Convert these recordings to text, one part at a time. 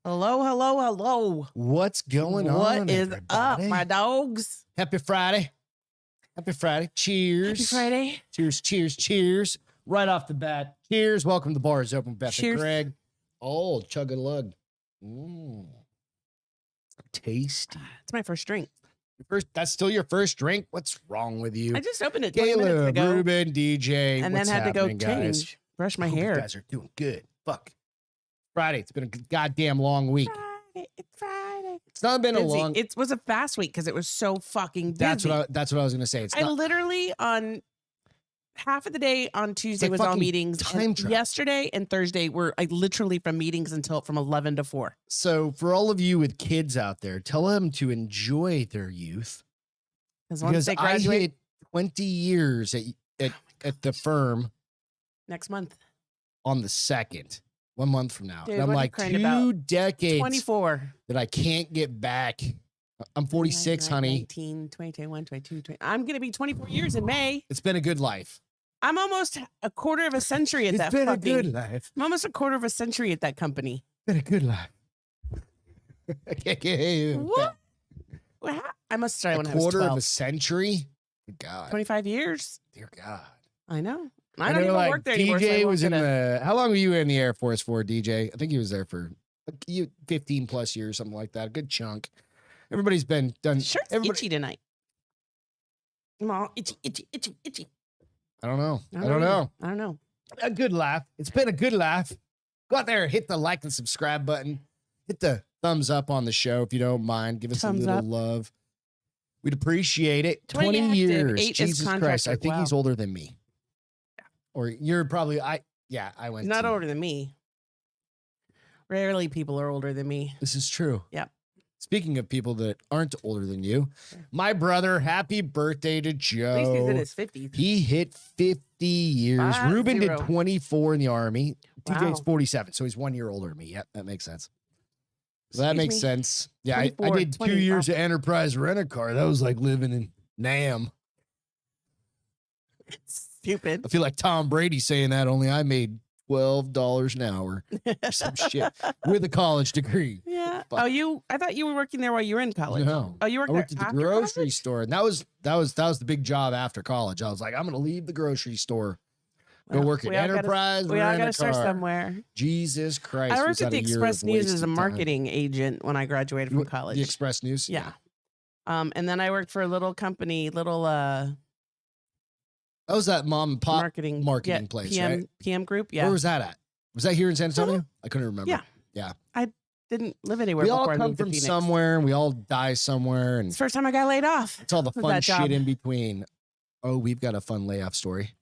Hello, hello, hello. What's going on? What is everybody? up, my dogs? Happy Friday. Happy Friday. Cheers. Happy Friday. Cheers, cheers, cheers. Right off the bat. Cheers. Welcome to the Bar is Open, Beth and Cheers. Greg. Oh, chug a lug. Tasty. It's my first drink. That's still your first drink? What's wrong with you? I just opened it 20 minutes Caleb, ago. Ruben, DJ. And what's then had to go happening, guys? change, brush my I hope hair. You guys are doing good. Fuck. Friday. It's been a goddamn long week. It's Friday. It's not been a long. It was a fast week because it was so fucking busy. That's what I was gonna say. It's I not, literally on half of the day on Tuesday like was all fucking meetings. time And travel. yesterday and Thursday were literally from meetings until from 11 to 4. So for all of you with kids out there, tell them to enjoy their youth. Because once Because they I graduate hit 20 years at the firm next month, on the 2nd, 1 month from now. Dude, And I'm what are you like, crying 2 about? decades 24. that I can't get back. I'm 46, honey. 19, 20, 21, 22, 20. I'm going to be 24 years in May. It's been a good life. I'm almost a quarter of a century at that fucking. life. I'm almost a quarter of a century at that company. Been a good life. I can't get you. What? I must start A when I was quarter of 12. a century? Good God. 25 years. Dear God. I know. I don't even like, work there anymore. so I DJ won't was in get a- the. How long were you in the Air Force for, DJ? I think he was there for 15 plus years, something like that. A good chunk. Everybody's been done. Shirt's Everybody, itchy tonight. I'm all itchy, itchy, itchy, itchy. I don't know. I either. don't know. I don't know. A good laugh. It's been a good laugh. Go out there, hit the like and subscribe button. Hit the thumbs up on the show if you don't mind. Give us Thumbs a little up. love. We'd appreciate it. 20 active, years. 8 is Jesus Christ. I contracted. think Wow. he's older than me. Or you're probably I went He's not to- older than me. Rarely people are older than me. This is true. Yep. Speaking of people that aren't older than you, my brother, happy birthday to Joe. At least he's in his 50s. He hit 50 years. 50. Ruben did 24 in the Army. TJ's Wow. 47, so he's 1 year older than me. Yep, that makes sense. So that Excuse makes me? sense. Yeah, I 24, did 20, 2 years wow. of Enterprise Rent-A-Car. That was like living in Nam. Stupid. I feel like Tom Brady saying that, only I made $12 an hour or some shit with a college degree. Yeah. Fuck. Oh, I thought you were working there while you were in college. No. Oh, you worked I worked there at the after grocery college? store, and that was the big job after college. I was like, I'm gonna leave the grocery store, go Well, work at we all gotta- Enterprise. We all got to Rent-A-Car. start somewhere. Jesus Christ! I was worked that at the a year Express of News as a wasted time? marketing agent when I graduated from college. The Express News. Yeah. And then I worked for a little company, That was that mom and pop marketing place, PM, right? PM group. Yeah. Where was that at? Was that here in San Antonio? I couldn't remember. Yeah. Didn't live anywhere We before all I come moved to from Phoenix. somewhere, and we all die somewhere, and It's the first time I got laid off. it's all the with fun that job. shit in between. Oh, we've got a fun layoff story.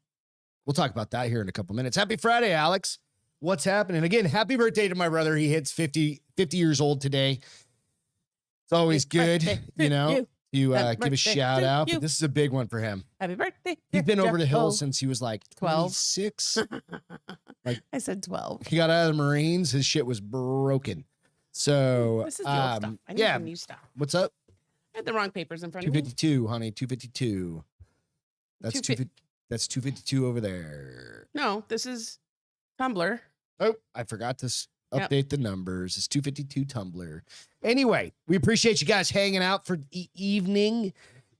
We'll talk about that here in a couple minutes. Happy Friday, Alex. What's happening? Again, happy birthday to my brother. He hits 50 years old today. It's always Happy good, birthday you know, you. to Happy give a birthday shout to out. you. But this is a big one for him. Happy birthday. He's been over the hill Joe. since he was like 12. 26. I said 12. He got out of the Marines. His shit was broken. So, This is the old stuff. I need yeah. some new stuff. What's up? I had the wrong papers in front of me. 252, honey. 252. That's 250. That's 252 over there. No, this is Tumblr. Oh, I forgot to Yep. update the numbers. It's 252 Tumblr. Anyway, we appreciate you guys hanging out for the evening.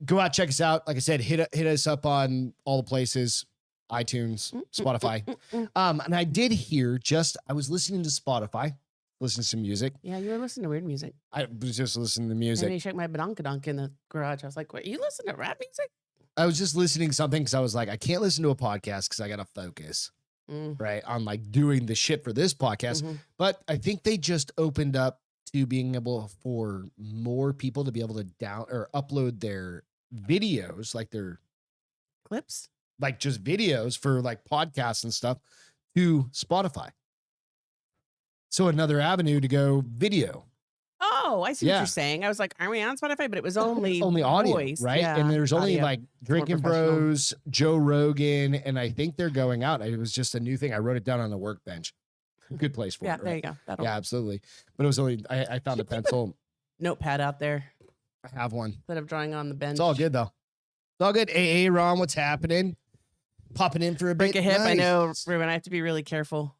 go out, check us out. Like I said, hit us up on all the places, iTunes, Spotify. And I did hear I was listening to Spotify, listening to some music. Yeah, you were listening to weird music. I was just listening to And music. you shook my badonkadonk in the garage. I was like, "What? You listen to rap music?" I was just listening to something because I was like, I can't listen to a podcast because I got to focus, right, on like doing the shit for this podcast. But I think they just opened up to being able for more people to be able to down or upload their videos, like their Clips, like just videos for like podcasts and stuff to Spotify. So another avenue to go video. Oh, I see what you're saying. I was like, "Are we on Spotify?" But it was only audio, voice. right? Yeah, and there's only audio. like Drinking Bros, Joe Rogan, and I think they're going out. It was just a new thing. I wrote it down on the workbench. Good place for it. There you go. Yeah, absolutely. But it was only I found a pencil. Notepad out there I have one. instead of drawing on the bench. It's all good though. It's all good. AA Ron, what's happening? Popping in for a bit. Break a hip. Nice. I know, Ruben. I have to be really careful.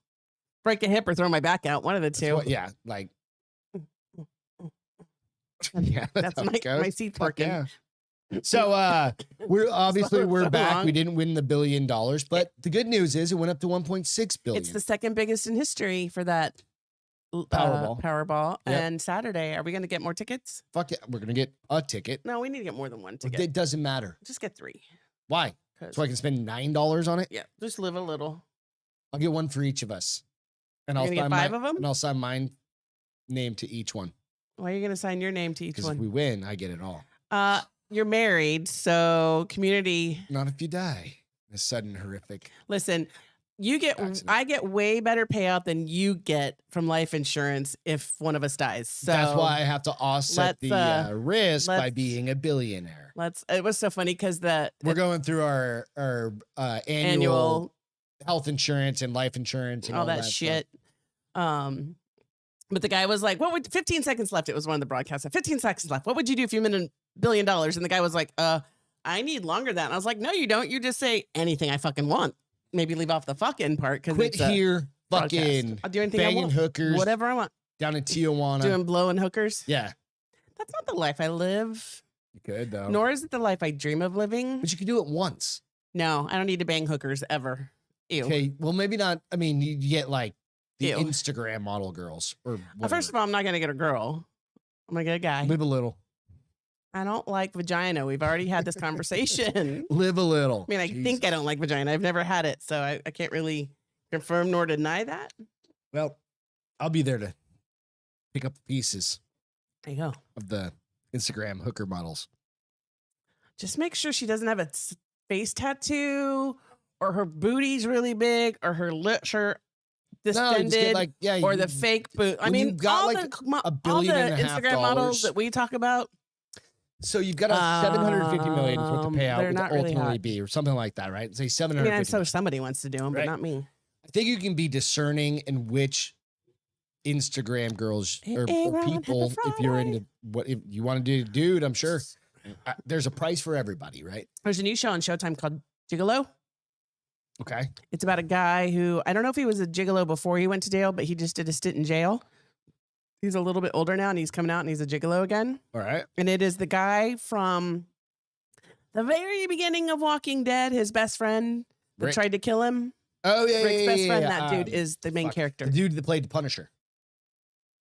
Break a hip or throw my back out. One of the two. Yeah, like. Yeah, that's my seat's working. Yeah. So we're back. wrong. We didn't win the $1 billion, but the good news is it went up to 1.6 billion. It's the second biggest in history for that Powerball. Yep. And Saturday, are we going to get more tickets? Fuck it. We're gonna get a ticket. No, we need to get more than one ticket. It doesn't matter. Just get 3. Why? So I can spend $9 on it? Yeah, just live a little. I'll get one for each of us. And You're I'll gonna sign get 5 of them? And I'll sign mine name to each one. Why are you going to sign your name to each Because if one? we win, I get it all. You're married, so community. Not if you die. A sudden horrific. Listen, accident. I get way better payout than you get from life insurance if one of us dies. So that's why I have to offset the risk by being a billionaire. It was so funny because we're going through our annual health insurance and life insurance and all that shit. But the guy was like, 15 seconds left. It was one of the broadcasts. 15 seconds left. What would you do if you win $1 billion? And the guy was like, I need longer than that. And I was like, no, you don't. You just say anything I fucking want. Maybe leave off the fucking part. Quit here, fucking I'll do anything I want. hookers. Whatever I want. Down in Tijuana. Doing blowing hookers. Yeah. That's not the life I live. You could, though. Nor is it the life I dream of living. But you could do it once. No, I don't need to bang hookers ever. Ew. Okay, well, maybe not. I mean, you get like the Instagram model girls or first of all, I'm not going to get a girl. I'm going to get a guy. Live a little. I don't like vagina. We've already had this conversation. Live a little. I mean, I think I don't like vagina. I've never had it, so I can't really confirm nor deny that. Well, I'll be there to pick up the pieces. There you go. Of the Instagram hooker models. Just make sure she doesn't have a face tattoo or her booty's really big or her lips are distended or the fake boot. I mean, got all like $1.5 billion Instagram models that we talk about. So you've got a 750 million is what the payout would ultimately really be, or something like that, right? Say 750. I mean, so somebody wants to do them, but not me. I think you can be discerning in which Instagram girls or people, if you're into what if you want to do, dude. I'm sure there's a price for everybody, right? There's a new show on Showtime called Gigolo. Okay. It's about a guy who, I don't know if he was a gigolo before he went to jail, but he just did a stint in jail. He's a little bit older now and he's coming out and he's a gigolo again. All right. And it is the guy from the very beginning of Walking Dead, his best friend that tried to kill him. Oh, yeah. Rick's best friend. That dude is the main character. The dude that played the Punisher.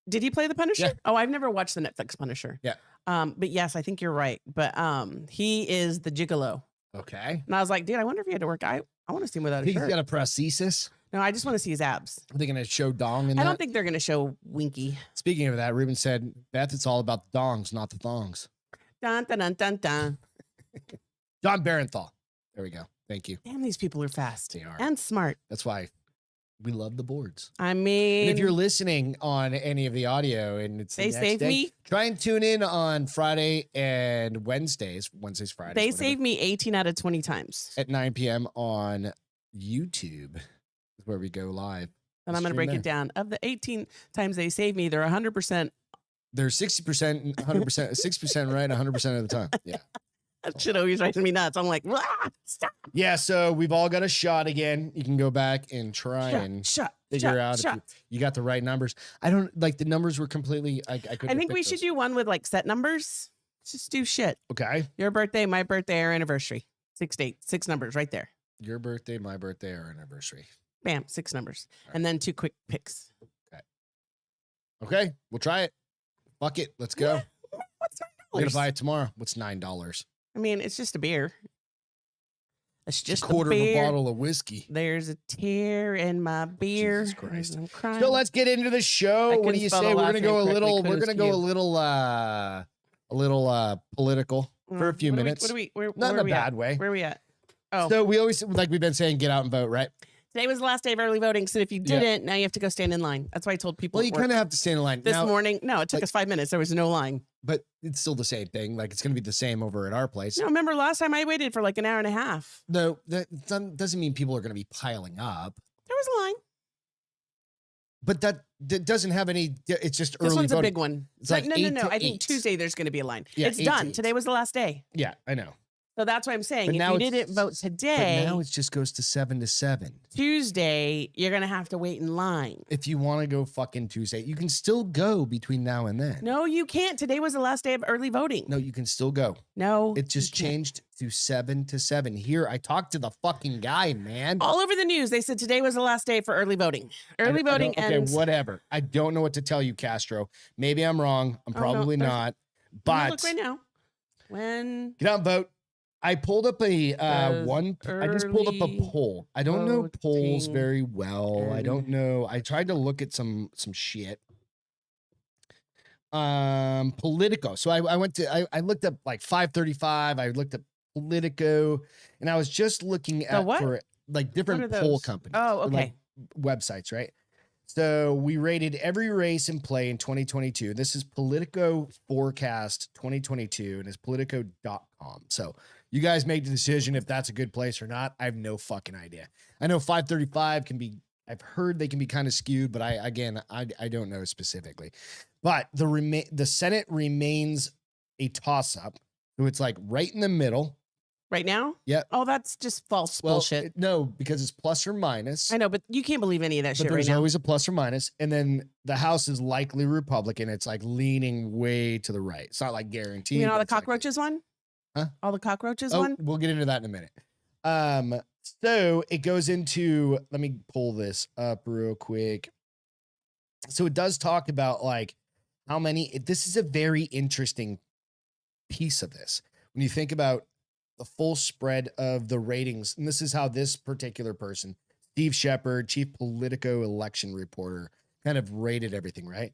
Did he play the Punisher? Yeah. Oh, I've never watched the Netflix Punisher. Yeah. But yes, I think you're right. But he is the gigolo. Okay. And I was like, dude, I wonder if he had to work. I want to see him without a shirt. He's got a prosthesis. No, I just want to see his abs. Are they going to show dong in that? I don't think they're going to show Winky. Speaking of that, Ruben said, Beth, it's all about the dongs, not the thongs. Dun, dun, dun, dun, dun. John Barenthal. There we go. Thank you. Damn, these people are fast. They are. And smart. That's why we love the boards. I mean, and if you're listening on any of the audio and it's they saved me. Try and tune in on Friday and Fridays. They saved me 18 out of 20 times. At 9 p.m. on YouTube is where we go live. And I'm going to break it down. Of the 18 times they saved me, they're 100%. They're 60%, 100%, 6% right 100% of the time. Yeah. That shit always drives me nuts. I'm like, stop. Yeah, so we've all got a shot again. You can go back and try and figure out if you got the right numbers. I don't like the numbers were completely. I think we should do one with like set numbers. Just do shit. Okay. Your birthday, my birthday, our anniversary. 6 dates, 6 numbers right there. Your birthday, my birthday, our anniversary. Bam, 6 numbers. All right. And then 2 quick picks. Okay, we'll try it. Fuck it. Let's go. What's We're going to $9? buy it tomorrow. What's $9? I mean, it's just a beer. It's just a quarter of a beer. bottle of whiskey. There's a tear in my beer. Jesus Christ. I'm crying. So let's get into the show. I What do couldn't you spell say? the We're last going to go name a correctly. little, we're Kudos going to to go you. a little political for a few minutes. What are we? Where Not in are a we bad at? way. Where are we at? Oh, So we always, like we've been saying, get out and vote, right? today was the last day of early voting. So if you Yeah. didn't, now you have to go stand in line. That's why I told people. Well, you kind of have to stand in line. this Now, morning. No, it took us 5 minutes. There was no line. but it's still the same thing. Like it's going to be the same over at our place. No, remember last time I waited for like an hour and a half. No, that doesn't mean people are going to be piling up. There was a line. But that doesn't have any. It's just This early one's a voting. big one. It's like no. 8 to I think 8. Tuesday there's going to be a line. Yeah, it's 8 to done. 8. Today was the last day. Yeah, I know. So that's what I'm saying. But If now you it's- didn't vote But today, now it just goes to 7 to 7. Tuesday, you're going to have to wait in line. If you want to go fucking Tuesday, you can still go between now and then. No, you can't. Today was the last day of early voting. No, you can still go. No. It just you can't. changed to 7 to 7. Here, I talked to the fucking guy, man. All over the news, they said today was the last day for early voting. Early voting Okay, ends. whatever. I don't know what to tell you, Castro. Maybe I'm wrong. I'm Oh, no, probably there's- not. Let me But look right now. When get out and vote. I pulled up a Says I just pulled up a early poll. I don't know polls voting very well. I don't and- know. I tried to look at some shit. Politico. So I went to I looked up like 535. I looked up Politico, and I was just looking at what? for like What different are poll those? companies. Oh, or, okay. like, websites, right? So we rated every race in play in 2022. This is Politico Forecast 2022, and it's politico.com. So you guys make the decision if that's a good place or not. I have no fucking idea. I know 535 can be, I've heard they can be kind of skewed, but I don't know specifically. But the Senate remains a toss-up. So it's like right in the middle. right now? Yeah. Oh, that's just false bullshit. No, because it's plus or minus. I know, but you can't believe any of that But shit right there's now. always a plus or minus. And then the House is likely Republican. It's like leaning way to the right. It's not like guaranteed. You mean all but the it's like- cockroaches won? Huh? All the cockroaches Oh, won? we'll get into that in a minute. So it goes into, let me pull this up real quick. So it does talk about like how many, this is a very interesting piece of this. When you think about the full spread of the ratings, and this is how this particular person, Steve Shepard, chief Politico election reporter, kind of rated everything, right?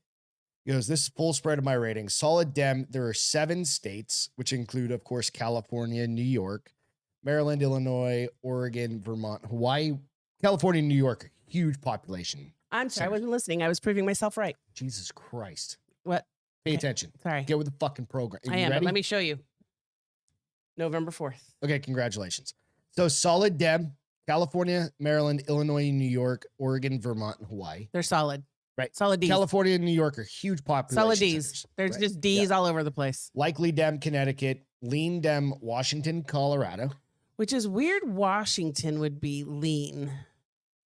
He goes, this is full spread of my ratings. Solid Dem, there are 7 states, which include, of course, California, New York, Maryland, Illinois, Oregon, Vermont, Hawaii, California, New York, huge population. I'm sorry, I Center. wasn't listening. I was proving myself right. Jesus Christ. What? Pay Okay. attention. Sorry. Get with the fucking program. I You am, but ready? let me show you. November 4th. Okay, congratulations. So solid Dem, California, Maryland, Illinois, New York, Oregon, Vermont, and Hawaii. They're solid. Right. Solid D's. California and New York are huge population Solid D's. centers, There's right? just D's all over the place. Likely Dem, Connecticut, lean Dem, Washington, Colorado. Which is weird. Washington would be lean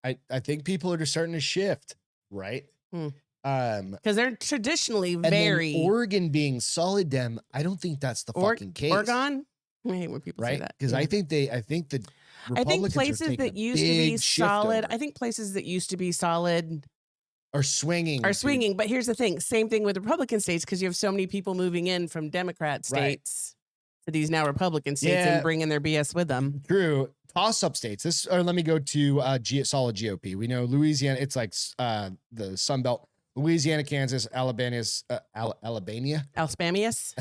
I think people are just starting to shift, right? Hmm. Um, because they're traditionally and then very Oregon being solid Dem, I don't think that's the fucking case. Oregon. I hate when people say right? that. Because Yeah. I think the I think Republicans are places taking that a used to be big shift solid. over, I think places that used to be solid are swinging. are to- swinging. But here's the thing: same thing with Republican states because you have so many people moving in from Democrat Right. states to these now Republican states Yeah. and bringing their BS with them. True. Toss-up states. This, or let me go to solid GOP. We know Louisiana. It's like the Sun Belt. Louisiana, Kansas, Alabama, Alspamius.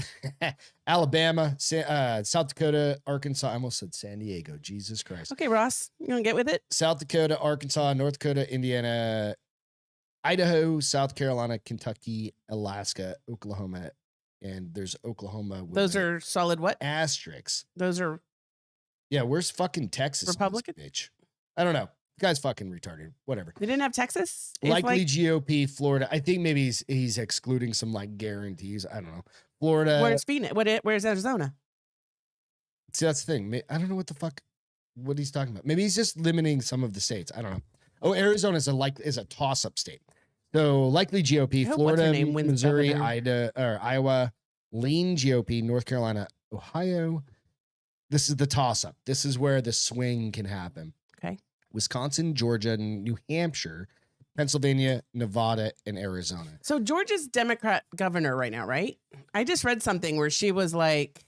Alabama, South Dakota, Arkansas. I almost said San Diego. Jesus Christ. Okay, Ross, you gonna get with it? South Dakota, Arkansas, North Dakota, Indiana, Idaho, South Carolina, Kentucky, Alaska, Oklahoma, and there's Oklahoma. With Those an are solid. What? asterisks. Those are Yeah, where's fucking Texas? in this Republican? bitch. I don't know. The guy's fucking retarded. Whatever. they didn't have Texas. It's Likely like, GOP, Florida. I think maybe he's excluding some like guarantees. I don't know. Florida. where's Phoenix? Where's Arizona? See, that's the thing. I don't know what he's talking about. Maybe he's just limiting some of the states. I don't know. Oh, Arizona is a toss-up state. So likely GOP, I hope what's her Florida, name wins Missouri, governor. Iowa, lean GOP, North Carolina, Ohio. This is the toss-up. This is where the swing can happen. Okay. Wisconsin, Georgia, New Hampshire, Pennsylvania, Nevada, and Arizona. So Georgia's Democrat governor right now, right? I just read something where she was like,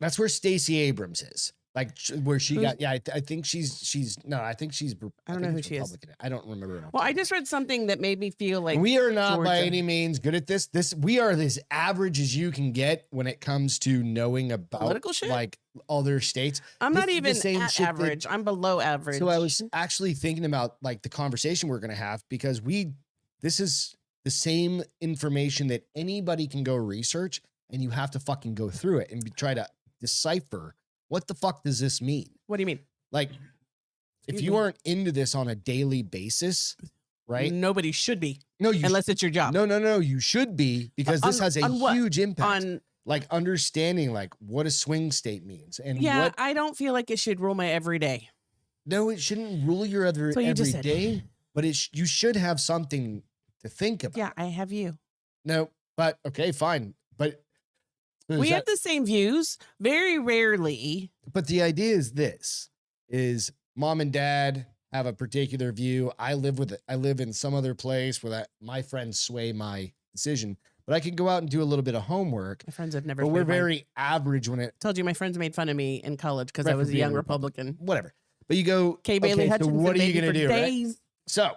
that's where Stacey Abrams is. Like where she got, I think she's no, I think she's. I don't know who she is. I don't remember. Well, I just read something that made me feel like we are not Georgia. by any means good at this. We are as average as you can get when it comes to knowing about political shit, like other states. I'm not even at average. I'm below average. So I was actually thinking about like the conversation we're going to have because this is the same information that anybody can go research, and you have to fucking go through it and try to decipher. What the fuck does this mean? What do you mean? Like, if you aren't into this on a daily basis, right? Nobody should be. No, unless it's your job. No. You should be because this has a huge impact on like understanding like what a swing state means and I don't feel like it should rule my everyday. No, it shouldn't rule your every day, but you should have something to think about. Yeah, I have you. No, but okay, fine, but. We have the same views very rarely. But the idea is this is mom and dad have a particular view. I live in some other place where my friends sway my decision, but I can go out and do a little bit of homework. My friends have never. But we're very average when it. Told you my friends made fun of me in college because I was a young Republican. Whatever. But you go, Bailey Hutchinson, so what are you going to do? Right? So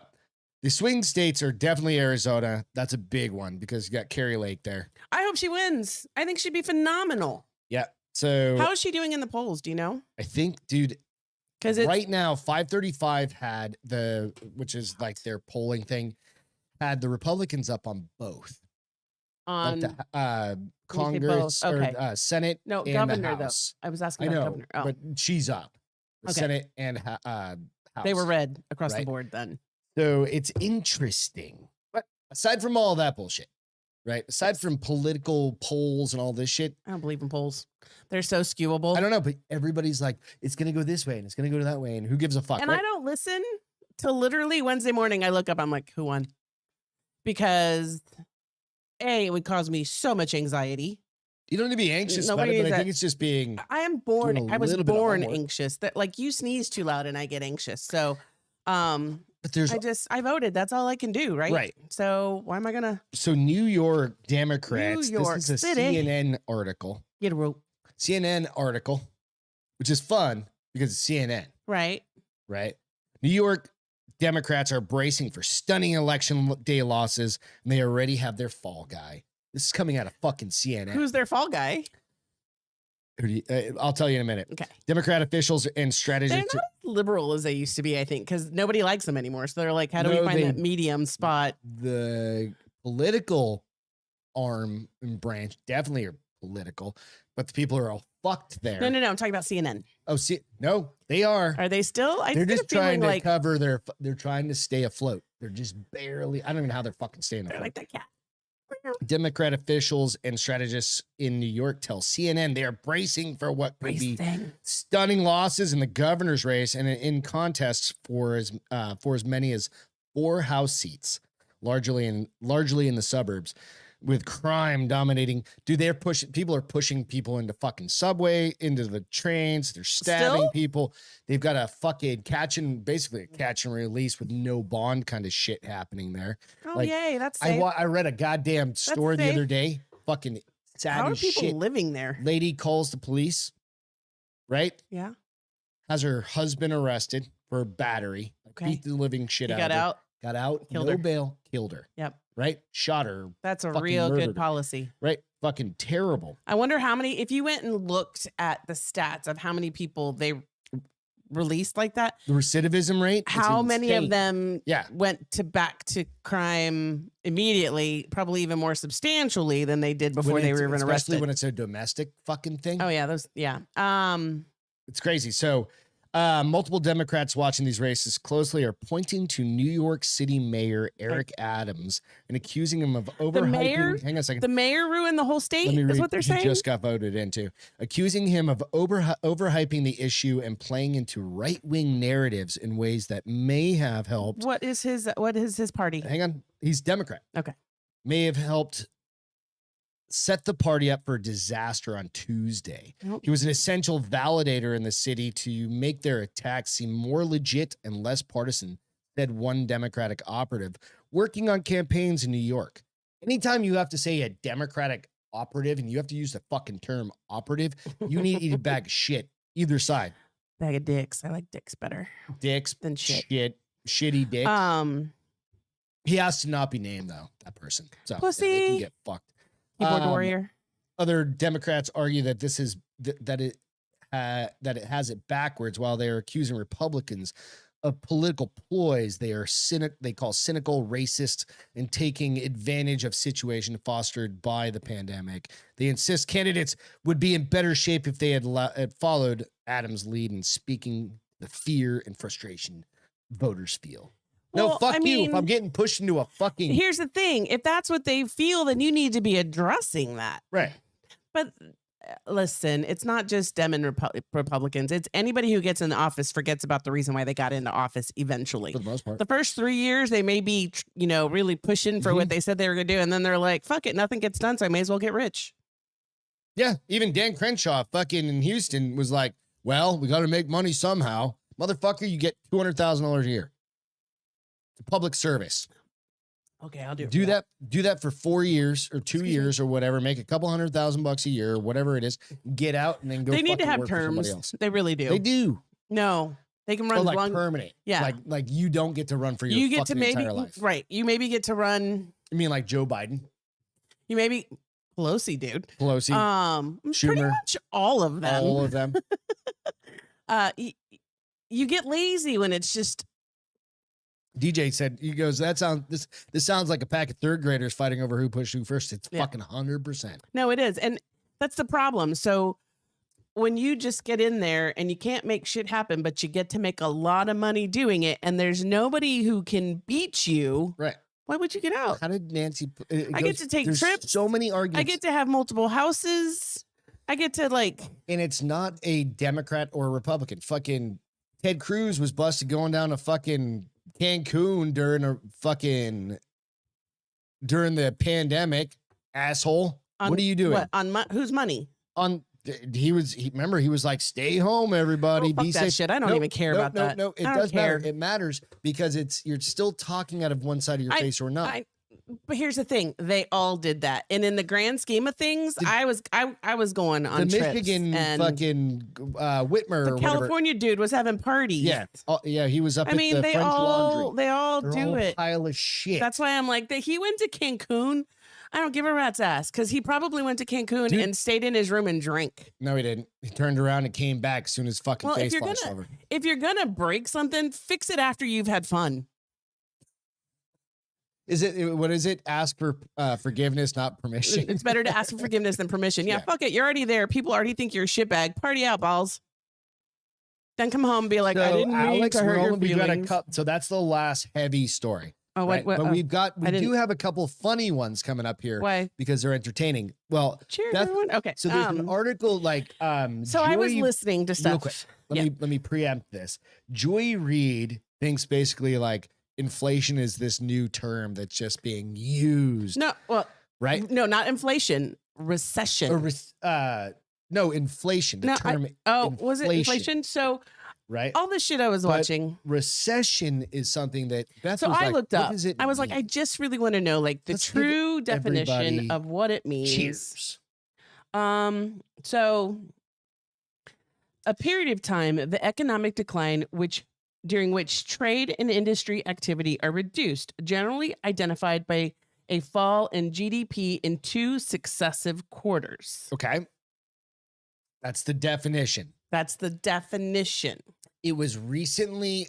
the swing states are definitely Arizona. That's a big one because you got Carrie Lake there. I hope she wins. I think she'd be phenomenal. Yeah. So how is she doing in the polls? Do you know? I think, dude, because right now 535 had which is like their polling thing, had the Republicans up on both. On like the Congress or Senate. No, and governor the House. though. I was asking about governor. Oh. But she's up. The Senate and House. They were red across the board then. So it's interesting. But aside from all that bullshit, right? Aside from political polls and all this shit. I don't believe in polls. They're so skewable. I don't know, but everybody's like, it's going to go this way and it's going to go that way. And who gives a fuck? And I don't listen till literally Wednesday morning. I look up, I'm like, who won? Because it would cause me so much anxiety. You don't need to be anxious about it, but I think it's just being. I was born anxious. That like you sneeze too loud and I get anxious. So, but I voted. That's all I can do, right? Right. So why am I gonna? So New York Democrats. New York this is a City. CNN article. Get a rope. CNN article, which is fun because it's CNN. Right. Right. New York Democrats are bracing for stunning election day losses, and they already have their fall guy. This is coming out of fucking CNN. Who's their fall guy? I'll tell you in a minute. Okay. Democrat officials and strategists. They're not as liberal as they used to be, I think, because nobody likes them anymore. So they're like, how do we find that medium spot? The political arm and branch definitely are political, but the people are all fucked there. No. I'm talking about CNN. Oh, no, they are. Are they still? They're just trying to cover they're trying to stay afloat. They're just barely, I don't even know how they're fucking staying afloat. They're like that cat. Democrat officials and strategists in New York tell CNN they are bracing for what could be stunning losses in the governor's race and in contests for as many as 4 House seats, largely in the suburbs, with crime dominating. Dude, people are pushing people into fucking subway, into the trains. They're stabbing people. They've got a fucking basically a catch and release with no bond kind of shit happening there. Oh, yay, that's safe. I read a goddamn story the other day. Fucking sad How are as people shit. living there? Lady calls the police, right? Yeah. Has her husband arrested for battery. Okay. Beat the living shit out of her. Got out. Killed no her. bail. Killed her. Yep. Right? Shot her. That's a real good policy. Right? Fucking terrible. I wonder how many, if you went and looked at the stats of how many people they released like that, the recidivism rate, how many of them went back to crime immediately, probably even more substantially than they did before they were even arrested. Especially when it's a domestic fucking thing. Oh yeah, It's crazy. So multiple Democrats watching these races closely are pointing to New York City Mayor Eric Adams and accusing him of overhyping. Hang on a second. The mayor ruined the whole state, is what they're saying? He just got voted into. Accusing him of overhyping the issue and playing into right-wing narratives in ways that may have helped. What is his party? Hang on. He's Democrat. Okay. May have helped set the party up for a disaster on Tuesday. Nope. He was an essential validator in the city to make their attacks seem more legit and less partisan, said one Democratic operative working on campaigns in New York. Anytime you have to say a Democratic operative and you have to use the fucking term operative, you need to eat a bag of shit, either side. Bag of dicks. I like dicks better. Dicks, than shit. Shitty dicks. He has to not be named, though, that person. So Pussy. yeah, they can get fucked. Keyboard warrior. Other Democrats argue that this is that it has it backwards, while they are accusing Republicans of political ploys. They call cynical, racist, and taking advantage of situation fostered by the pandemic. They insist candidates would be in better shape if they had followed Adams' lead in speaking the fear and frustration voters feel. No, Well, fuck I you. mean, If I'm getting pushed into a fucking Here's the thing. If that's what they feel, then you need to be addressing that. right. But listen, it's not just Dem and Republicans. It's anybody who gets in the office forgets about the reason why they got into office eventually. For the most part. The first 3 years, they may be, really pushing for what they said they were going to do. And then they're like, fuck it, nothing gets done, so I may as well get rich. Yeah, even Dan Crenshaw fucking in Houston was like, well, we got to make money somehow. Motherfucker, you get $200,000 a year. It's a public service. Okay, I'll do it. Do that for 4 years or 2 years or whatever. Make a couple $100,000 a year or whatever it is. Get out and then go. They need to fucking have work for somebody terms. else. They really do. They do. No, they can run Or like long. permanent. Yeah. Like you don't get to run for your You get to fucking maybe entire life. right. You maybe get to run. You mean like Joe Biden, You maybe Pelosi, dude. Pelosi, Pretty Schumer, much all of them. all of them. You get lazy when it's just. DJ said, he goes, this sounds like a pack of third graders fighting over who pushed who first. It's fucking 100%. No, it is. And that's the problem. So when you just get in there and you can't make shit happen, but you get to make a lot of money doing it, and there's nobody who can beat you. Right. Why would you get out? How did Nancy? I get to take there's trips. So many arguments. I get to have multiple houses. I get to and it's not a Democrat or a Republican. Fucking Ted Cruz was busted going down to fucking Cancun during the pandemic. Asshole. What are you doing? What, on whose money? He was like, stay home, everybody. Fuck Be that safe. shit. I don't even care about that. No, it I don't does matter. care. It matters because you're still talking out of one side of your face or not. But here's the thing: they all did that, and in the grand scheme of things, I was going on the trips. Michigan and fucking Whitmer the or California dude was having parties. Yeah, yeah, he was up. I mean, at the they French all Laundry. they all They're do all it. Pile of shit. That's why I'm like, he went to Cancun. I don't give a rat's ass because he probably went to Cancun and stayed in his room and drank. No, he didn't. He turned around and came back as soon as fucking face flashed over. If you're gonna break something, fix it after you've had fun. What is it? Ask for forgiveness, not permission. It's better to ask for forgiveness than permission. Yeah, fuck it. You're already there. People already think you're a shitbag. Party out, balls. Then come home and be like, I didn't mean to hurt your feelings. So that's the last heavy story. Oh, right? what? But we do have a couple funny ones coming up here. Why? Because they're entertaining. Well, cheers, everyone. Okay. So there's an article like So I was listening to stuff. Real quick, let me preempt this. Joy Reid thinks basically like inflation is this new term that's just being used. No, well, right? No, not inflation. Recession. No, inflation. The term. Was it inflation? So, right. All the shit I was watching. Recession is something that Beth. So was I like, looked up. What does it I was mean? like, I just really want to know, like, the true definition of what it means. Cheers. So a period of time, the economic decline, during which trade and industry activity are reduced, generally identified by a fall in GDP in 2 successive quarters. Okay. That's the definition. That's the definition. It was recently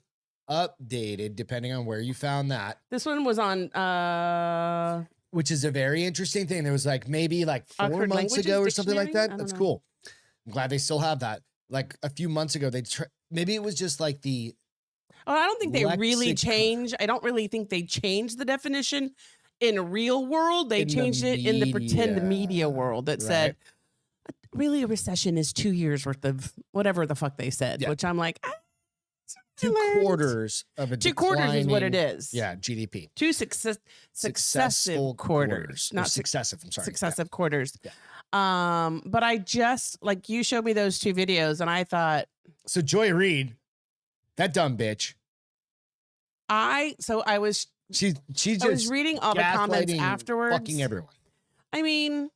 updated, depending on where you found that. This one was on which is a very interesting thing. There was like maybe like 4 months ago or something like that. That's cool. I'm glad they still have that. Like a few months ago, maybe it was just like the. Oh, I don't think they really changed. I don't really think they changed the definition in real world. They changed it in the pretend media world that said, really a recession is 2 years worth of whatever the fuck they said, which I'm like, 2/4 of a 2/4 is what it declining- is. Yeah, GDP. Two successive Successful quarters, Or not successive. I'm sorry. successive quarters. Yeah. But I just like you showed me those 2 videos, and I thought So Joy Reid, that dumb bitch. I was She just I was reading all the comments gaslighting afterwards. fucking everyone. I mean,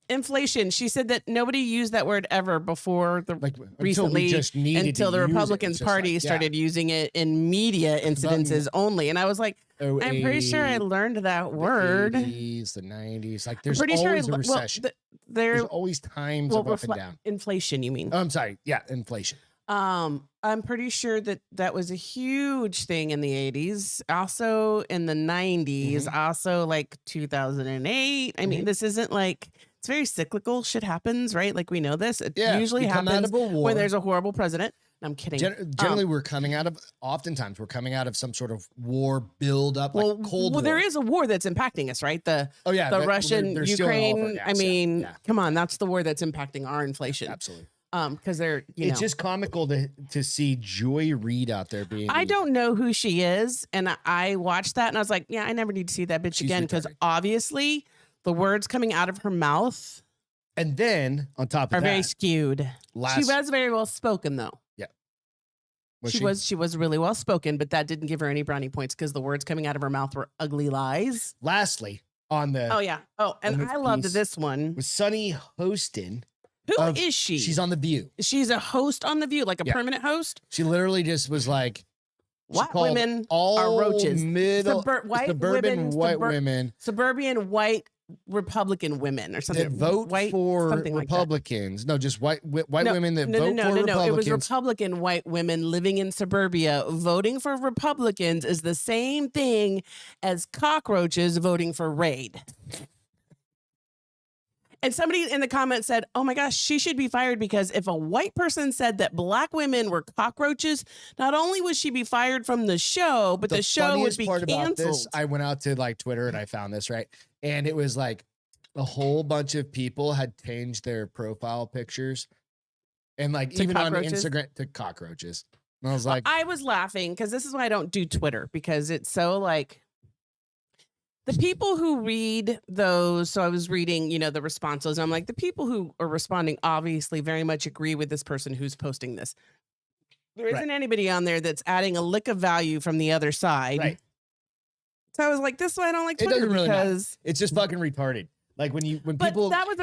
inflation. She said that nobody used that word ever before the Like until recently we just needed until to the use it. Republicans It's just Party like, yeah. started using it in media incidences only, and I was like, I'm pretty sure I learned that word. The 80s, the 90s. Like I'm there's pretty always sure a recession. there's There's always times of up and down. inflation. You mean? Oh, I'm sorry. Yeah, inflation. I'm pretty sure that was a huge thing in the 80s, also in the 90s, also like 2008. I mean, this isn't like, it's very cyclical. Shit happens, right? Like we know this. It usually happens when there's a horrible president. I'm kidding. Generally, oftentimes we're coming out of some sort of war buildup, like Cold War. Well, there is a war that's impacting us, right? The Russian, they're still in all of our Ukraine. gas, I mean, yeah. come on, that's the war that's impacting our inflation. Absolutely. Because they're, It's just comical to see Joy Reid out there being. I don't know who she is, and I watched that and I was like, yeah, I never need to see that bitch again, because obviously the words coming out of her mouth and then on top of are that, very skewed. She was very well spoken though. Yeah, she was really well spoken, but that didn't give her any brownie points because the words coming out of her mouth were ugly lies. Lastly, on the and I loved this one with Sunny Hostin. Who is she? She's on The View. She's a host on The View, like a permanent host. She literally just was like, white women are roaches. Suburban white women. Suburban white Republican women or something. That vote for Republicans. Like no, just white women that vote for Republicans. No. It was Republican white women living in suburbia. Voting for Republicans is the same thing as cockroaches voting for Raid. And somebody in the comments said, oh my gosh, she should be fired because if a white person said that black women were cockroaches, not only would she be fired from the show, but the show would be canceled. About this, I went out to like Twitter and I found this, right? And it was like a whole bunch of people had changed their profile pictures and like even on Instagram to cockroaches. And I was like, I was laughing because this is why I don't do Twitter, because it's so like, the people who read those, so I was reading, the responses. I'm like, the people who are responding obviously very much agree with this person who's posting this. There isn't anybody on there that's adding a lick of value from the other side. Right. So I was like, this is why I don't like Twitter, because it's just fucking retarded. Like when but people. That was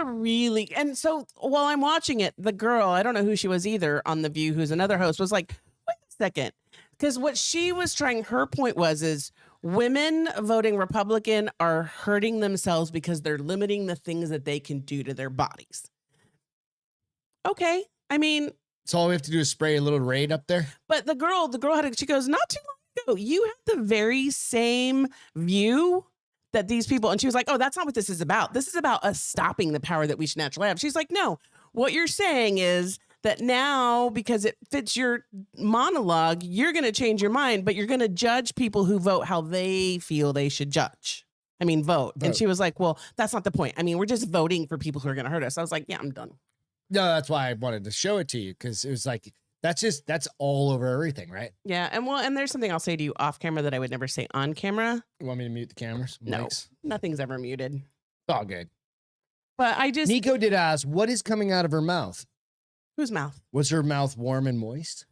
and so while I'm watching it, the girl, I don't know who she was either on The View, who's another host, was like, wait a second. Because what she was her point is women voting Republican are hurting themselves because they're limiting the things that they can do to their bodies. Okay. I mean. So all we have to do is spray a little Raid up there. But the girl she goes, not too long ago, you had the very same view that these people, and she was like, oh, that's not what this is about. This is about us stopping the power that we should naturally have. She's like, no, what you're saying is that now, because it fits your monologue, you're going to change your mind, but you're going to judge people who vote how they feel they should judge. I mean, vote. And she was like, well, that's not the point. I mean, we're just voting for people who are going to hurt us. I was like, yeah, I'm done. No, that's why I wanted to show it to you, because it was like, that's all over everything, right? Yeah. And there's something I'll say to you off camera that I would never say on camera. You want me to mute the cameras? No, nothing's ever muted. It's all good. But Nico did ask, what is coming out of her mouth? Whose mouth? Was her mouth warm and moist?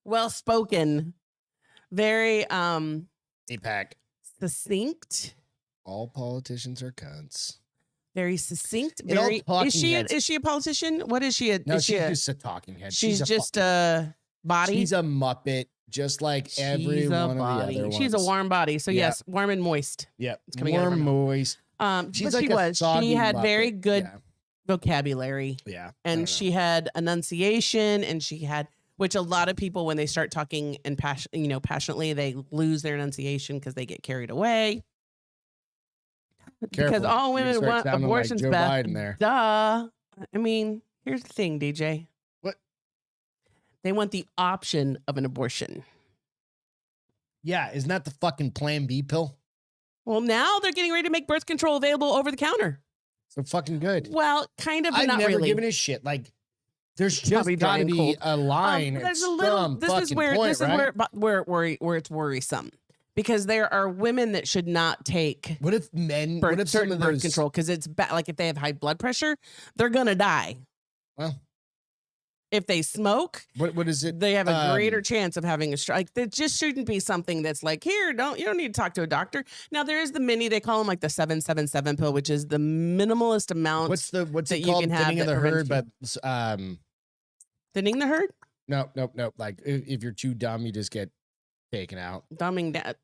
Well spoken. Very APAC. Succinct. All politicians are cunts. Very succinct. Very. Is she a politician? What is she? No, she's just a talking head. She's just a body. She's a Muppet, just like every one of the other ones. She's a warm body. So yes, warm and moist. Yep. It's coming warm, moist. She's like she had Muppet. Very good vocabulary. Yeah. And she had enunciation, and she had, which a lot of people, when they start talking and passionately, they lose their enunciation because they get carried away. Careful. Because all women want abortions like back. There. Duh. I mean, here's the thing, DJ. What? They want the option of an abortion. Yeah, isn't that the fucking Plan B pill? Well, now they're getting ready to make birth control available over the counter. So fucking good. Well, kind of, but I've not never really. given a shit. Like, There's Probably just got to dry and be cold. a line at There's a little. some This is fucking where point, this is right? where it's worrisome, because there are women that should not take What if men? What if some certain of birth those? control, because it's bad. Like if they have high blood pressure, they're gonna die. Well, If they smoke, what is it? they have a greater chance of having a stroke. Like, there just shouldn't be something that's like, here, you don't need to talk to a doctor. Now there is the mini, they call them like the 777 pill, which is the minimalist amount. What's that it you called? can have Thinning of that the herd, prevents but thinning the herd, no. Like if you're too dumb, you just get taken out. dumbing down,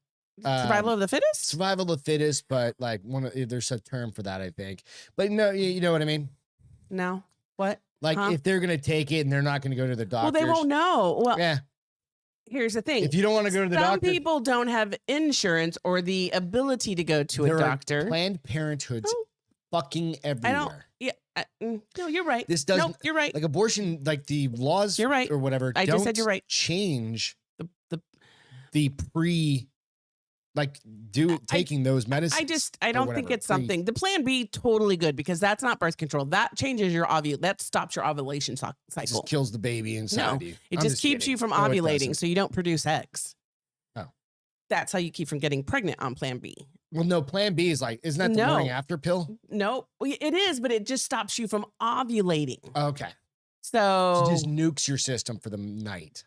survival of the fittest. Survival of the fittest, but like there's a term for that, I think. But no, you know what I mean. No, what? Like Huh? if they're gonna take it and they're not gonna go to the doctor. Well, they won't know. Well, Yeah. here's the thing. If you don't want to go to the Some doctor, people don't have insurance or the ability to go to there a are doctor. Planned Parenthoods Oh. fucking everywhere. Yeah. No, you're right. This doesn't. Nope, you're right. Like abortion, like the laws, You're right. or whatever. I just said don't you're right. Change The the taking those medicines. I don't think whatever, it's something. The Plan B totally good, because that's not birth control. That changes your that stops your ovulation cycle. Just kills the baby inside you. It I'm just keeps kidding. you from No, it ovulating, doesn't. so you don't produce eggs. Oh. That's how you keep from getting pregnant on Plan B. Well, no, Plan B is like, isn't that the No. morning after pill? No, it is, but it just stops you from ovulating. Okay. So So it just nukes your system for the night.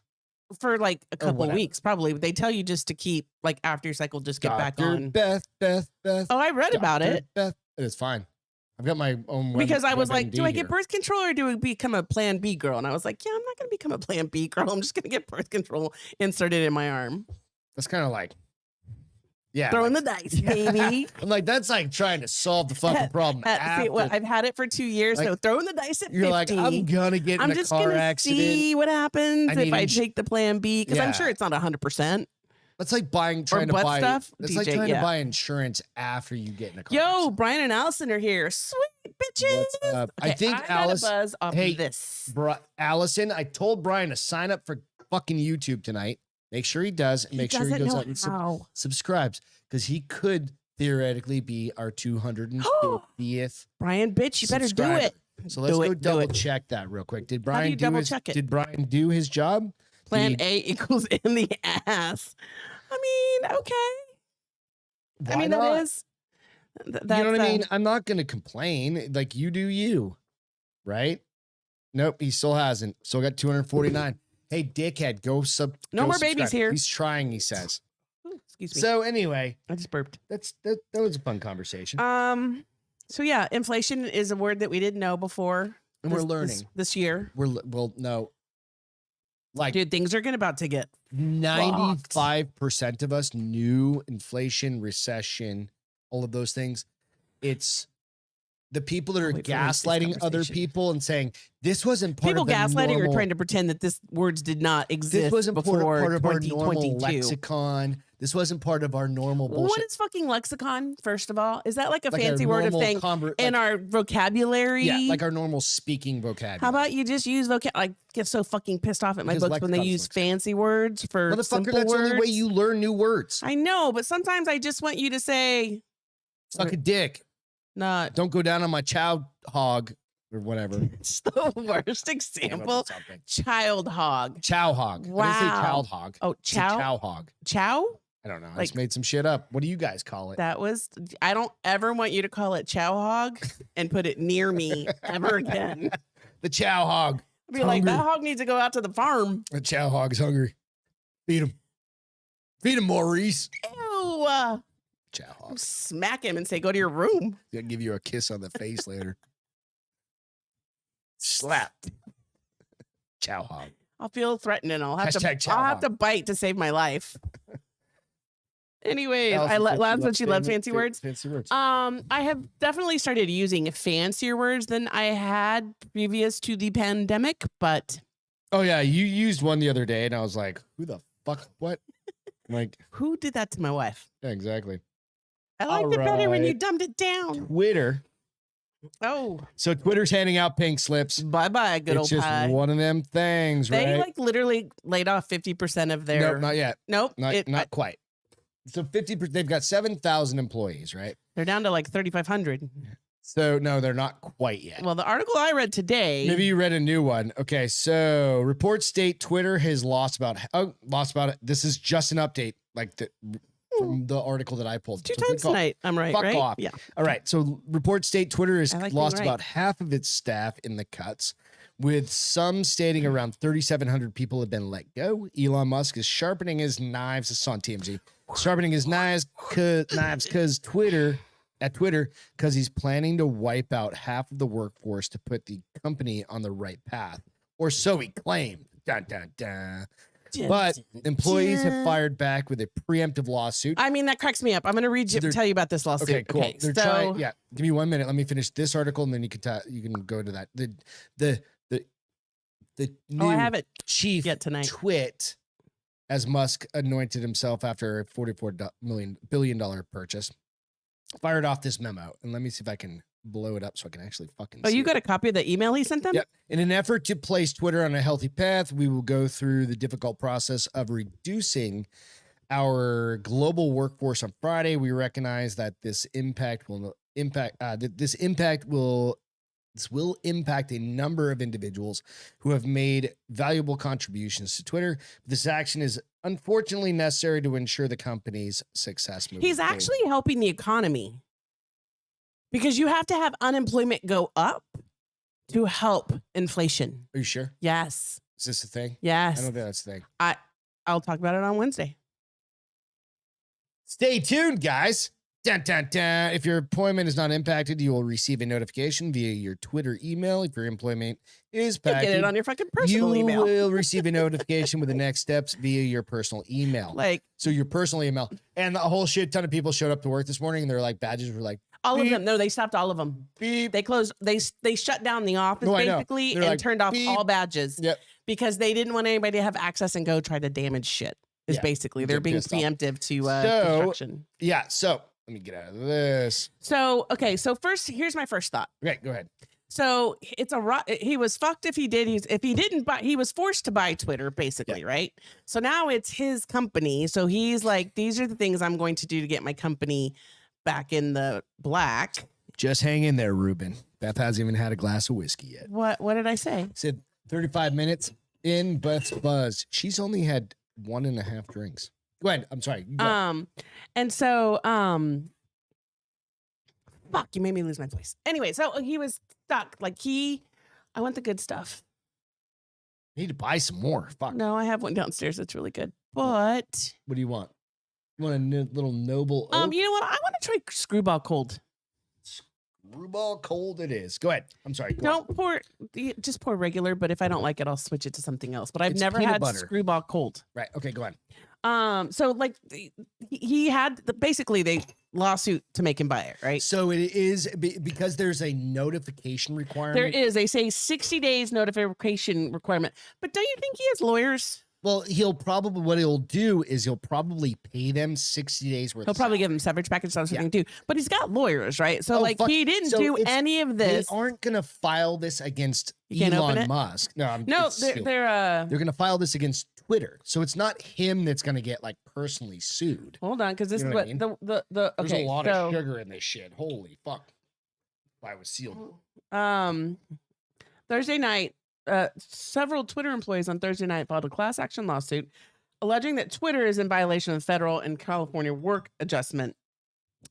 for like a couple whatever. weeks, probably. They tell you just to keep, like, after your cycle, just get back Dr. on. Beth. Oh, I read about Dr. it. Beth. It is fine. I've got my own Because I was like, WebMD do I get here. birth control or do I become a Plan B girl? And I was like, yeah, I'm not going to become a Plan B girl. I'm just going to get birth control inserted in my arm. That's kind of like, yeah. Throwing like- the dice, baby. I'm like, that's like trying to solve the fucking problem. See, after. I've had it for 2 years, Like, so throwing the dice at 50. You're like, I'm gonna get in I'm a just car going to accident. see what happens I if I need take the Plan B, because I'm Yeah. sure it's not 100%. That's like trying to butt buy stuff? It's like DJ, trying yeah. to buy insurance after you get in a car. Yo, accident. Brian and Allison are here. Sweet bitches. What's up? I Okay, think got Alice. a buzz off hey, this. Allison, I told Brian to sign up for fucking YouTube tonight. Make sure he does. And make sure he doesn't goes know out and how. subscribes, because he could theoretically be our 250th. Brian, bitch, you better do subscriber. it. So let's Do go it, do double it. check that real quick. Did How do Brian you do double his? check it? Did Brian do his job? Plan He- A equals in the ass. I mean, okay. Why I mean, not? that is. You know what I mean? I'm not gonna complain. Like, you do you, right? Nope, he still hasn't. Still got 249. Hey, dickhead, go No go more babies subscribe. here. He's trying, he says. Excuse me. So anyway, I just burped. that was a fun conversation. So yeah, inflation is a word that we didn't know before. And we're learning. this year. No. Like, Dude, things are about to get 95% of us knew inflation, recession, all of those things. It's the people that are Wait for this gaslighting other conversation. people and saying this wasn't part people of the gaslighting normal, or trying to pretend that this words did not exist this wasn't before part of our normal 2022. lexicon. This wasn't part of our normal bullshit. What is fucking lexicon? First of all, is that like a Like fancy our word of normal saying in our vocabulary? yeah, like our normal speaking vocabulary. How about you just use I get so fucking pissed off at my Because books when they lexicon's use lexicon. fancy words for Motherfucker, simple that's words. the only way you learn new words. I know, but sometimes I just want you to say, Suck a dick. not. Don't go down on my child hog or whatever. It's the worst example. Child hog. Chow hog. I didn't say Wow. child hog. Oh, It's a chow. chow hog. Chow? I don't know. I Like- just made some shit up. What do you guys call it? That was. I don't ever want you to call it chow hog and put it near me ever again. The chow hog. I'd be like, Hungry. that hog needs to go out to the farm. The chow hog is hungry. Feed him. Feed him, Maurice. Ew. Chow hog. Smack him and say, go to your room. I'll give you a kiss on the face later. Slap. Chow hog. I'll feel threatened and I'll have Hashtag chow I'll have hog. to bite to save my life. Anyways, last one, she loves fancy words. Fancy words. I have definitely started using fancier words than I had previous to the pandemic, but Oh yeah, you used one the other day, and I was like, "Who the fuck? What?" I'm like, who did that to my wife? yeah, exactly. I liked it better when you Alright. dumbed it down. Twitter. Oh, So Twitter's handing out pink slips. bye bye, good It's old just pie. one of them things, They right? like literally laid off 50% of their. Nope, not yet. Nope. Not quite. So 50%. They've got 7,000 employees, right? They're down to like 3,500. So no, they're not quite yet. Well, the article I read today. Maybe you read a new one. Okay, so reports state Twitter has lost about this is just an update, like from the article that I pulled. Two times tonight. I'm right. Fuck right? off. Yeah. All right. So reports state Twitter has like lost being right. about half of its staff in the cuts, with some stating around 3,700 people have been let go. Elon Musk is sharpening his knives. This is on TMZ. Sharpening his knives because Twitter because he's planning to wipe out half of the workforce to put the company on the right path, or so he claimed. Dun, dun, dun. But employees have fired back with a preemptive lawsuit. I mean, that cracks me up. I'm going to tell you about this lawsuit. Okay, cool. Okay, They're trying. Yeah, give me 1 minute. Let me finish this article, and then you can go to that. The new I have it chief yet tonight. Twit, as Musk anointed himself after a $44 billion purchase, fired off this memo. And let me see if I can blow it up so I can actually fucking see you got it. a copy of the email he sent them? Yep. In an effort to place Twitter on a healthy path, we will go through the difficult process of reducing our global workforce on Friday. We recognize that this will impact a number of individuals who have made valuable contributions to Twitter. This action is unfortunately necessary to ensure the company's success moving He's forward. actually helping the economy, because you have to have unemployment go up to help inflation. Are you sure? Yes. Is this a thing? Yes. I don't think that's a thing. I'll talk about it on Wednesday. Stay tuned, guys. Dun, dun, dun. If your employment is not impacted, you will receive a notification via your Twitter email. If your employment is You impacted, get it on your fucking personal you email. will receive a notification with the next steps via your personal email. Like, So your personal email. And a whole shit ton of people showed up to work this morning, and their like badges were like, all beep, of them. No, they stopped all of them. beep. They closed. They shut down the office No, I know. basically They're and like, turned off beep. all badges. Yep. Because they didn't want anybody to have access and go try to damage shit. Is Yeah. basically they're being pissed off. preemptive to So- construction. Yeah. So let me get out of this. So okay, so first, here's my first thought. Okay, go ahead. So he was fucked if he did. If he didn't buy, he was forced to buy Twitter, basically, right? So now it's his company. So he's like, these are the things I'm going to do to get my company back in the black. Just hang in there, Ruben. Beth hasn't even had a glass of whiskey yet. What did I say? Said 35 minutes in Beth's buzz. She's only had 1.5 drinks. Go ahead. I'm sorry. Go. And so, fuck, you made me lose my place. Anyway, so he was stuck. Like I want the good stuff. Need to buy some more. Fuck. No, I have one downstairs that's really good. But What do you want? You want a little noble oak? you know what? I want to try Screwball Cold. Screwball cold it is. Go ahead. I'm sorry. Go on. Just pour regular, but if I don't like it, I'll switch it to something else. But I've It's never peanut had butter. Screwball Cold. Right. Okay, go on. So like he had basically they lawsuit to make him buy it, right? So it is because there's a notification requirement. There is. They say 60 days notification requirement. But don't you think he has lawyers? Well, what he'll do is he'll probably pay them 60 days worth. He'll probably give him severance package or something too. But he's got lawyers, right? So Oh, fuck. he didn't So do it's- any of this. They aren't going to file this against You can't open Elon it? Musk. No, They're going to file this against Twitter. So it's not him that's going to get like personally sued. hold on, because this You is know what what I mean? the There's okay. a lot so, of sugar in this shit. Holy fuck. Why it was sealed. Thursday night, several Twitter employees on Thursday night filed a class action lawsuit alleging that Twitter is in violation of federal and California work adjustment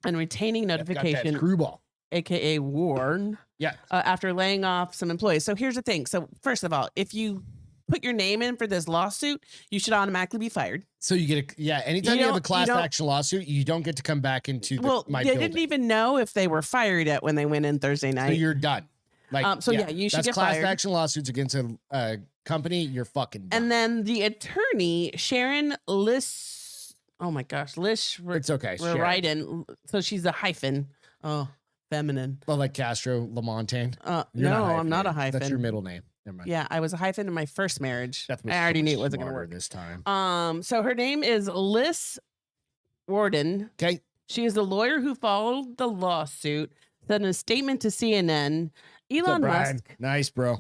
and retaining Got that notification, screwball. aka warn, Yeah. after laying off some employees. So here's the thing. So first of all, if you put your name in for this lawsuit, you should automatically be fired. So you get anytime You you have a don't- class you don't- action lawsuit, you don't get to come back into my they building. didn't even know if they were fired yet when they went in Thursday So night. you're done. Like, So yeah, you should that's get class fired. action lawsuits against a company. You're fucking done. And then the attorney, Sharon Lish, oh my gosh, Lish it's okay. Sharon. Ryden. So she's a hyphen. Oh, feminine. Well, like Castro Lamontagne. You're No, not I'm not a hyphenated. hyphen. That's your middle name. Never mind. Yeah, I was a hyphen in my first marriage. Beth was I already so knew much it wasn't going to smarter work. this time. So her name is Liz Warden. Okay. She is the lawyer who followed the lawsuit. Said in a statement to CNN, So Elon Brian, Musk. nice, bro.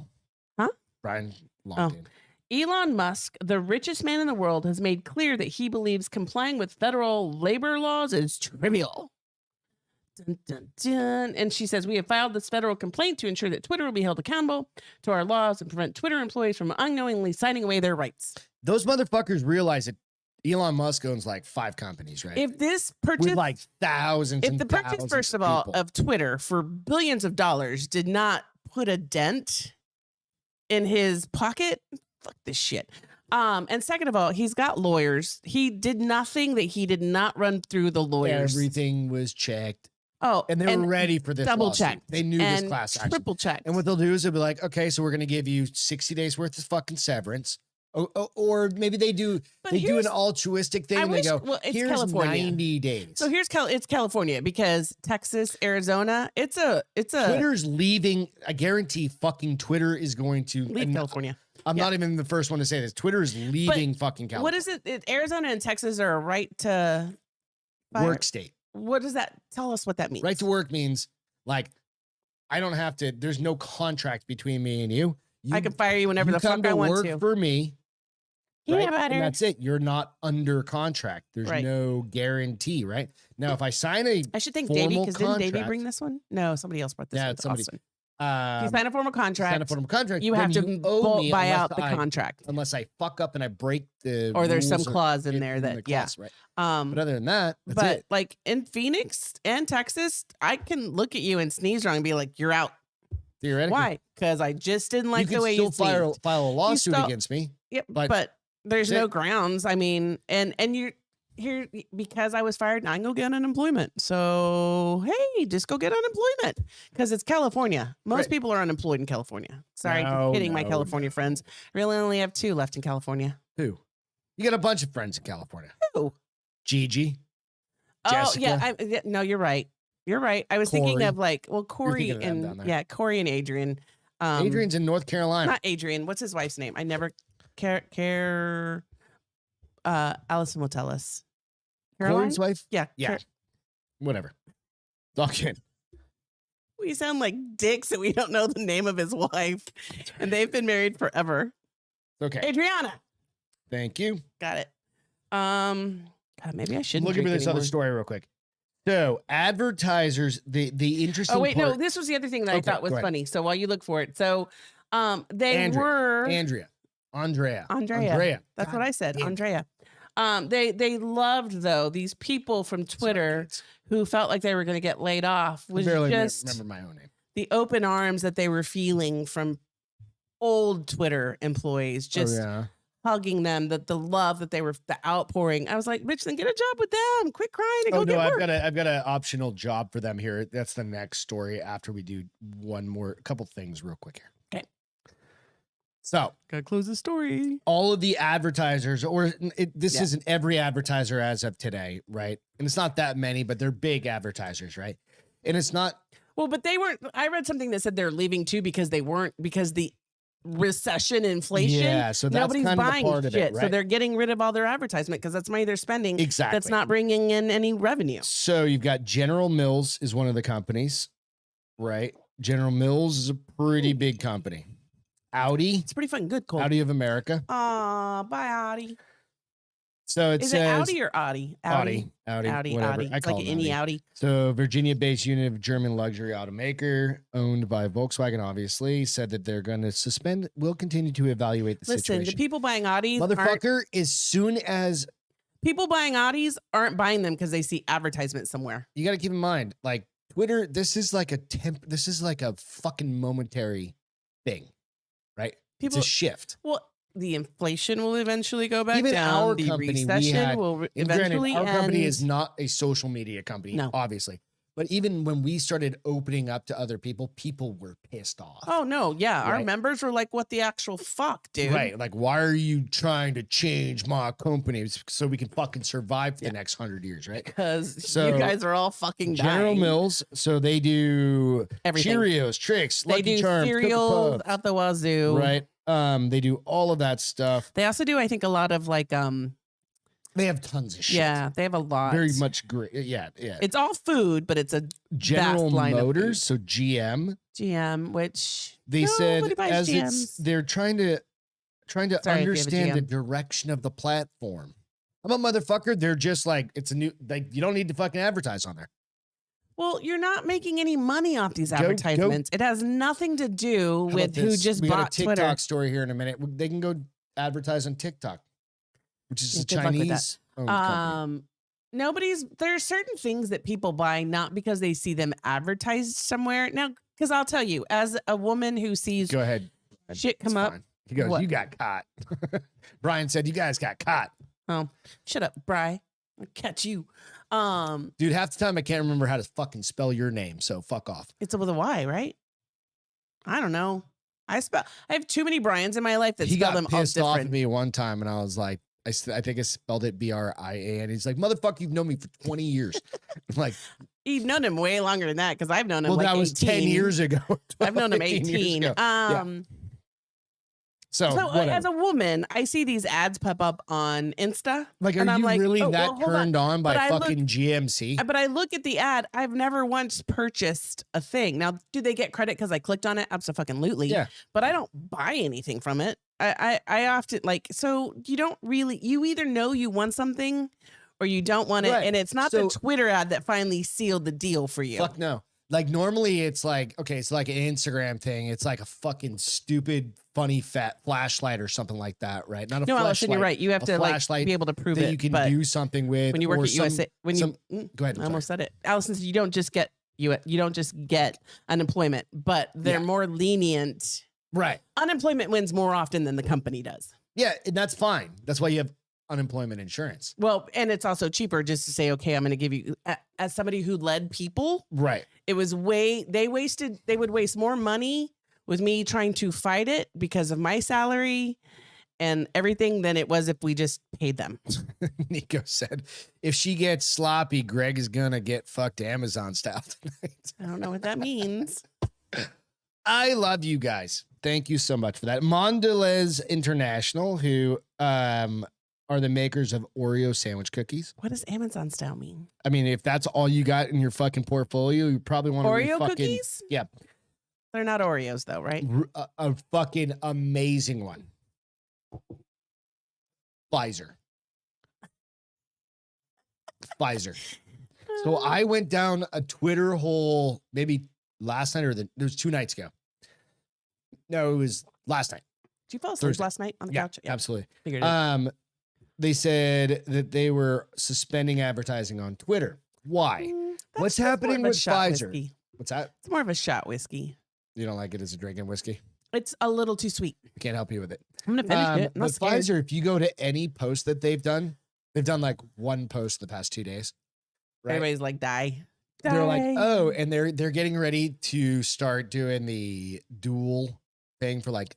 Huh? Brian Longton. Elon Musk, the richest man in the world, has made clear that he believes complying with federal labor laws is trivial. Dun, dun, dun. And she says, we have filed this federal complaint to ensure that Twitter will be held accountable to our laws and prevent Twitter employees from unknowingly signing away their rights. Those motherfuckers realize that Elon Musk owns like 5 companies, right? If this purchase, with like thousands if and the purchase, thousands first of all, people. of Twitter for billions of dollars did not put a dent in his pocket, fuck this shit. And second of all, he's got lawyers. He did nothing that he did not run through the lawyers. Everything was checked. Oh, And they were ready for this double lawsuit. checked. They knew this class action. Triple checked. And what they'll do is they'll be like, okay, so we're going to give you 60 days worth of fucking severance. Or maybe they do an altruistic thing and they go, it's here's California. 90 days. So it's California because Texas, Arizona, it's a Twitter's leaving. I guarantee fucking Twitter is going to leave California. I'm not even the first one to say this. Twitter is leaving fucking California. What is it? Arizona and Texas are a right to work state. What does that tell us what that means? Right to work means like I don't have to, there's no contract between me and you. I can fire you whenever the fuck I want to. Work for me. Right? Yeah, and that's it. You're not under contract. There's right. no guarantee, right? Now, if I sign I should thank Davey because didn't Davey bring this one? No, somebody else brought this one. Somebody. If you sign a formal contract, you have to buy out the contract. Unless I fuck up and I break the or there's some clause in there that, right. But other than that, that's it. Like in Phoenix and Texas, I can look at you and sneeze wrong and be like, you're out. Theoretically. Why? Because I just didn't like the way you sneezed. File a lawsuit against me. Yep, but there's no grounds. I mean, and you're here because I was fired and I can go get unemployment. So, hey, just go get unemployment because it's California. Most people are unemployed in California. Sorry, kidding my California friends. I really only have 2 left in California. Who? You got a bunch of friends in California. Who? Gigi. Oh, Jessica. yeah. No, you're right. You're right. I was thinking of like, Corey and Corey and Adrian. Adrian's in North Carolina. Not Adrian. What's his wife's name? I never care. Allison will tell us. Corey's wife? Yeah. Whatever. It's all good. We sound like dicks and we don't know the name of his wife. And they've been married forever. Okay. Adriana. Thank you. Got it. God, maybe I shouldn't. Look at this other story real quick. So advertisers, the interesting. Oh wait, part, no, this was the other thing that I thought was funny. So while you look for it, so Andrea. That's what I said, Andrea. They loved though these people from Twitter who felt like they were going to get laid off. Was just remember my own name. The open arms that they were feeling from old Twitter employees, just hugging them, the love that they were, the outpouring. I was like, bitch, then get a job with them. Quit crying and go get work. I've got an optional job for them here. That's the next story after we do a couple things real quick here. Okay. So gotta close the story. All of the advertisers, this isn't every advertiser as of today, right? And it's not that many, but they're big advertisers, right? And it's not. Well, but they weren't. I read something that said they're leaving too because the recession, inflation. Yeah, so that's nobody's kind buying of part of shit. it, right? So they're getting rid of all their advertisement because that's money they're spending. Exactly. That's not bringing in any revenue. So you've got General Mills is one of the companies, right? General Mills is a pretty big company. Audi. It's pretty fucking good, Cole. Audi of America. Bye Audi. So it is says it Audi or Audi? Audi. Whatever. I call like it any Audi. So Virginia-based unit of German luxury automaker owned by Volkswagen, obviously, said that they're going to suspend. We'll continue to evaluate the situation. Listen, the people buying Audis, motherfucker, as soon as people buying Audis aren't buying them because they see advertisements somewhere. You got to keep in mind, like Twitter, this is like a fucking momentary thing, right? It's a shift. Well, the inflation will eventually go back Even down. Our the company, recession will eventually end. Our end. company is not a social media company, no. Obviously. But even when we started opening up to other people, people were pissed off. Oh, no. Yeah. Right? Our members were like, what the actual fuck, dude? Right. Like, why are you trying to change my company so we can fucking survive for the next 100 years, right? Because you guys are all fucking General dying. Mills, so they do everything. Cheerios, Tricks, Lucky Charms. They do Charms, cereal out the wazoo. Right. They do all of that stuff. They also do, I think, a lot of like they have tons of shit. Yeah, they have a lot. Very much great. Yeah. It's all food, but it's a General Motors, so GM. GM, which they said as they're trying to understand the direction of the platform. I'm a motherfucker. They're just like, it's a new, like, you don't need to fucking advertise on there. Well, you're not making any money off these Go- advertisements. It has nothing to do How with about who this? just we got bought a TikTok Twitter. story here in a minute. They can go advertise on TikTok, which is Yeah, a good luck with that. Chinese owned company. There are certain things that people buy not because they see them advertised somewhere. Now, because I'll tell you, as a woman who sees Go ahead. shit come It's up. fine. He goes, What? you got caught. Brian said, you guys got caught. Oh, shut up, Bri. I'll catch you. Dude, half the time I can't remember how to fucking spell your name, so fuck off. It's with a Y, right? I don't know. I have too many Brians in my life that He spell got them all pissed off at different. me one time, and I was like, I think I spelled it BRIA, and he's like, motherfucker, you've known me for 20 years. I'm like, You've known him way longer than that because I've known him well, like that was 18. 10 years ago. I've known him 15 years 18. ago. Yeah. So whatever. As a woman, I see these ads pop up on Insta. Like, are and I'm you like, really oh, that well, hold on. turned on by But I fucking GMC? But I look at the ad. I've never once purchased a thing. Now, do they get credit because I clicked on it? Absolutely. Yeah. But I don't buy anything from it. I often so you don't really, you either know you want something or you don't want it. Right. And it's not So- the Twitter ad that finally sealed the deal for you. Fuck no. Like normally it's like, okay, it's like an Instagram thing. It's like a fucking stupid, funny, fat flashlight or something like that, right? Not a No, Allison, flashlight. you're right. You have a to like flashlight be able to prove that it. you can but do something with. when you work or at USA, go ahead. Go ahead. I almost said it. Allison said you don't just get unemployment, but they're Yeah. more lenient. Right. Unemployment wins more often than the company does. Yeah, and that's fine. That's why you have unemployment insurance. Well, and it's also cheaper just to say, okay, I'm going to give you, as somebody who led people, Right. it was they would waste more money with me trying to fight it because of my salary and everything than it was if we just paid them. Nico said, if she gets sloppy, Greg is going to get fucked Amazon style tonight. I don't know what that means. I love you guys. Thank you so much for that. Mondelez International, who are the makers of Oreo sandwich cookies. What does Amazon style mean? I mean, if that's all you got in your fucking portfolio, you probably want to Oreo fucking, cookies? Yeah. They're not Oreos though, right? A fucking amazing one. Pfizer. So I went down a Twitter hole maybe last night it was 2 nights ago. No, it was last night. Did you fall asleep Thursday. last night on the Yeah, couch? absolutely. Figured it. They said that they were suspending advertising on Twitter. Why? That's What's just more happening of a with shot Pfizer? whiskey. What's that? It's more of a shot whiskey. You don't like it as a drinking whiskey? It's a little too sweet. I can't help you with it. I'm gonna finish it. I'm But not scared. Pfizer, if you go to any post that they've done like one post the past 2 days. Right? Everybody's like, die. They're like, Die. oh, and they're getting ready to start doing the dual thing for like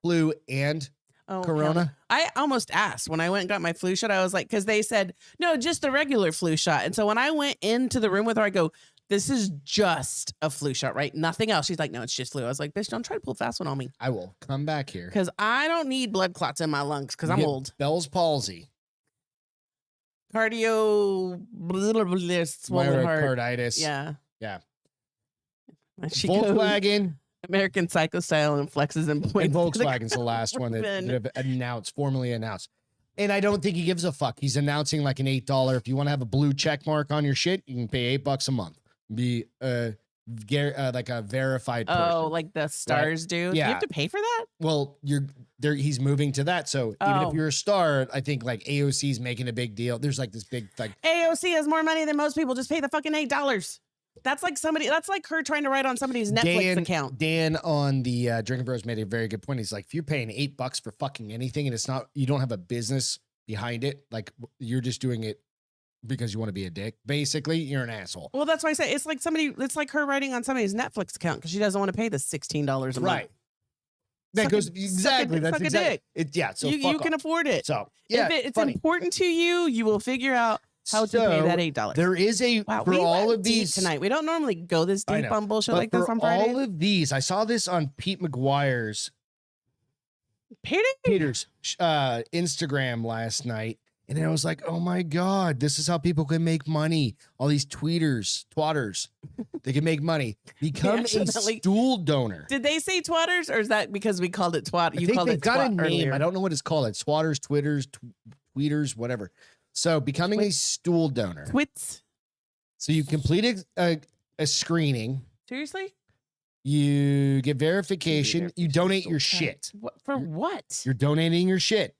flu and Oh, corona. hell. I almost asked when I went and got my flu shot. I was like, because they said, no, just the regular flu shot. And so when I went into the room with her, I go, this is just a flu shot, right? Nothing else. She's like, no, it's just flu. I was like, bitch, don't try to pull a fast one on me. I will come back here. Because I don't need blood clots in my lungs because You I'm get old. Bell's palsy. Cardio, swollen heart. Myocarditis. Yeah. Yeah. She goes Volkswagen. American Psycho style and flexes and points. And to the Volkswagen's the last one that Corbin. have formally announced. And I don't think he gives a fuck. He's announcing like an $8. If you want to have a blue check mark on your shit, you can pay $8 a month. Be like a verified person. Oh, like the stars do? Do you Yeah. have to pay for that? Well, he's moving to that. So even Oh. if you're a star, I think like AOC is making a big deal. There's like this big like AOC has more money than most people. Just pay the fucking $8. That's like her trying to write on somebody's Netflix account. Dan on the Drinking Bros made a very good point. He's like, if you're paying $8 for fucking anything and it's not, you don't have a business behind it, like you're just doing it because you want to be a dick. Basically, you're an asshole. Well, that's why I say it's like her writing on somebody's Netflix account because she doesn't want to pay the $16 a month. Right. That Suck goes a- exactly. suck a- That's suck a exactly. dick. Yeah. So you fuck can off. afford it. So yeah, if it's funny. important to you, you will figure out how to pay So, that $8. There is a Wow, for we all went of deep these tonight. We don't normally go this I deep know, on bullshit but like this for on Friday. all of these, I saw this on Pete McGuire's Peter's Instagram last night, and I was like, oh my god, this is how people can make money. All these twatters, they can make money. Become a accidentally- stool donor. Did they say twatters, or is that because we called it twat? I You think called they've it got a twat name. earlier. I don't know what it's called. It's twatters, twitters, tweeters, whatever. So becoming a stool donor. Twits. So you complete a screening. Seriously? You get verification. You donate your shit. What? You're donating your shit.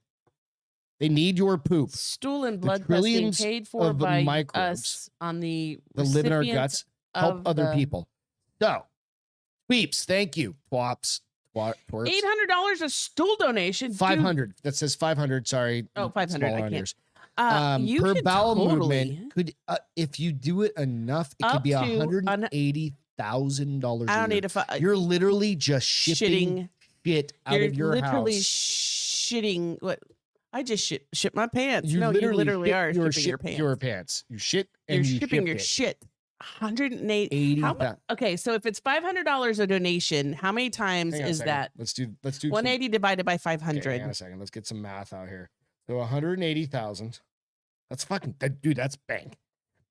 They need your poop. Stool and blood testing trillions paid for of by microbes us on the that live in our recipient guts. Help of other the- people. So, tweeps, thank you. Twerps. $800 a stool donation. 500. That says 500. Sorry. Oh, 500. Smaller I on can't. yours. You Per could bowel totally movement could, if you do it enough, it could up be to $180,000. I don't need to. You're literally just shipping shit out of your literally house. shitting. What? I just shit my pants. You no, you literally shit are your shipping your pants. Your pants. You shit and You're you shipping ship your it. shit. 108. Okay, so if it's $500 a donation, how many times Hang on a is second. that? Let's do 180 divided by 500. Okay, hang on a second. Let's get some math out here. So 180,000. That's fucking dude. That's bank.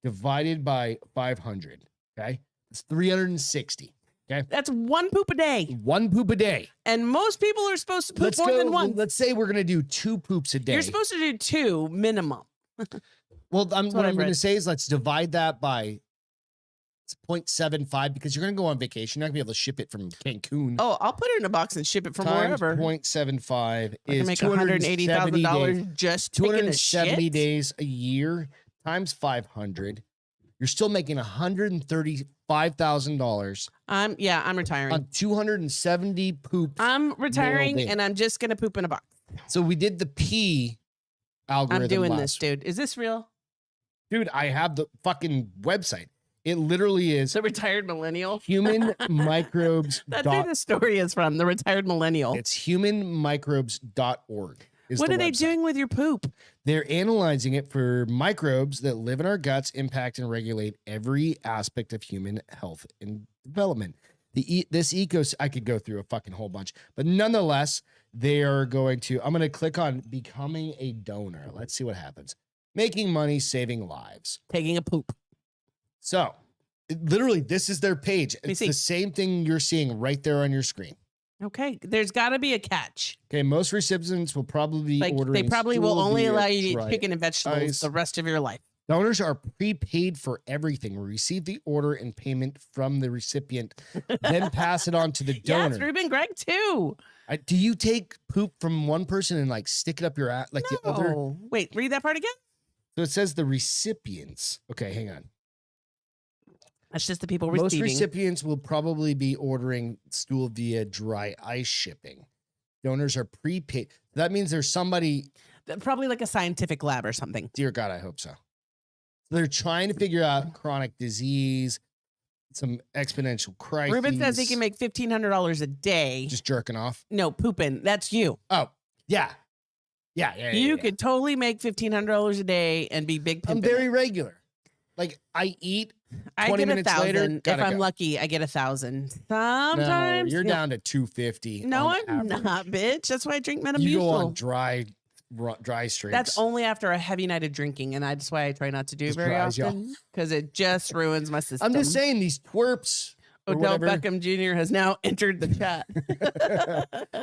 Divided by 500. Okay, it's 360. Okay, That's one poop a day, one poop a day. and most people are supposed to poop more than one. Let's say we're gonna do 2 poops a day. You're supposed to do 2 minimum. Well, what I'm I've going to read. say is let's divide that by 0.75 because you're going to go on vacation. You're not going to be able to ship it from Cancun. Oh, I'll put it in a box and ship it from Times wherever. 0.75 I can is make $280,000 $180,000 just taking a 270 shit. days a year times 500. You're still making $135,000 I'm retiring. on 270 poops. I'm retiring, day. and I'm just gonna poop in a box. So we did the P algorithm. I'm doing last this, dude. Is this real? Dude, I have the fucking website. It literally is The retired millennial. human microbes. That's where the story is from. The retired millennial. It's humanmicrobes.org. What are they doing with your poop? They're analyzing it for microbes that live in our guts, impact and regulate every aspect of human health and development. This I could go through a fucking whole bunch, but nonetheless, they are going to. I'm going to click on becoming a donor. Let's see what happens. Making money, saving lives. Taking a poop. So, literally, this is their page. It's the same thing you're seeing right there on your screen. Okay, there's got to be a catch. Okay, most recipients will probably be ordering. They probably will stool only via allow you to dry eat chicken and vegetables ice. the rest of your life. Donors are prepaid for everything. We receive the order and payment from the recipient, then pass it on to the donor. Yes, Ruben Greg too. Do you take poop from one person and like stick it up your ass like the other? Wait, read that part again. So it says the recipients. Okay, hang on. That's just the people Most receiving. recipients will probably be ordering stool via dry ice shipping. Donors are prepaid. That means there's somebody. Probably like a scientific lab or something. Dear God, I hope so. They're trying to figure out chronic disease, some exponential crises. Ruben says he can make $1,500 a day. Just jerking off. No, pooping. That's you. Oh, yeah. Yeah. You could totally make $1,500 a day and be big pimping. I'm very regular. Like I eat. I 20 get minutes later, 1,000. If gotta I'm go. lucky, I get 1,000. Sometimes No, you're down to 250. No, on I'm average. not, bitch. That's why I drink Metamucil. You go on dry streaks. That's only after a heavy night of drinking, and that's why I try not to do it Just very dries you often because it just ruins my system. I'm just saying these twerps. or Odell whatever. Beckham Jr. has now entered the chat.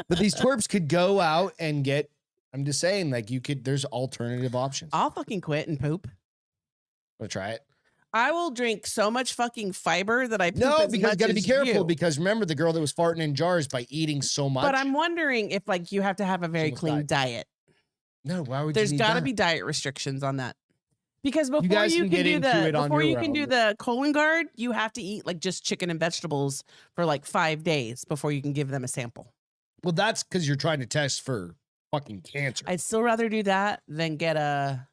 But these twerps could go out and get. I'm just saying, like you could. There's alternative options. I'll fucking quit and poop. Wanna try it? I will drink so much fucking fiber that I poop No, as because much you got to be as careful you. because remember the girl that was farting in jars by eating so much. But I'm wondering if like you have to have a very almost clean died. diet. No, why would There's you? got to be diet restrictions on that. Because before guys you can can get do into the it on before your you can do own. the colon guard, you have to eat like just chicken and vegetables for like 5 days before you can give them a sample. Well, that's because you're trying to test for fucking cancer. I'd still rather do that than get a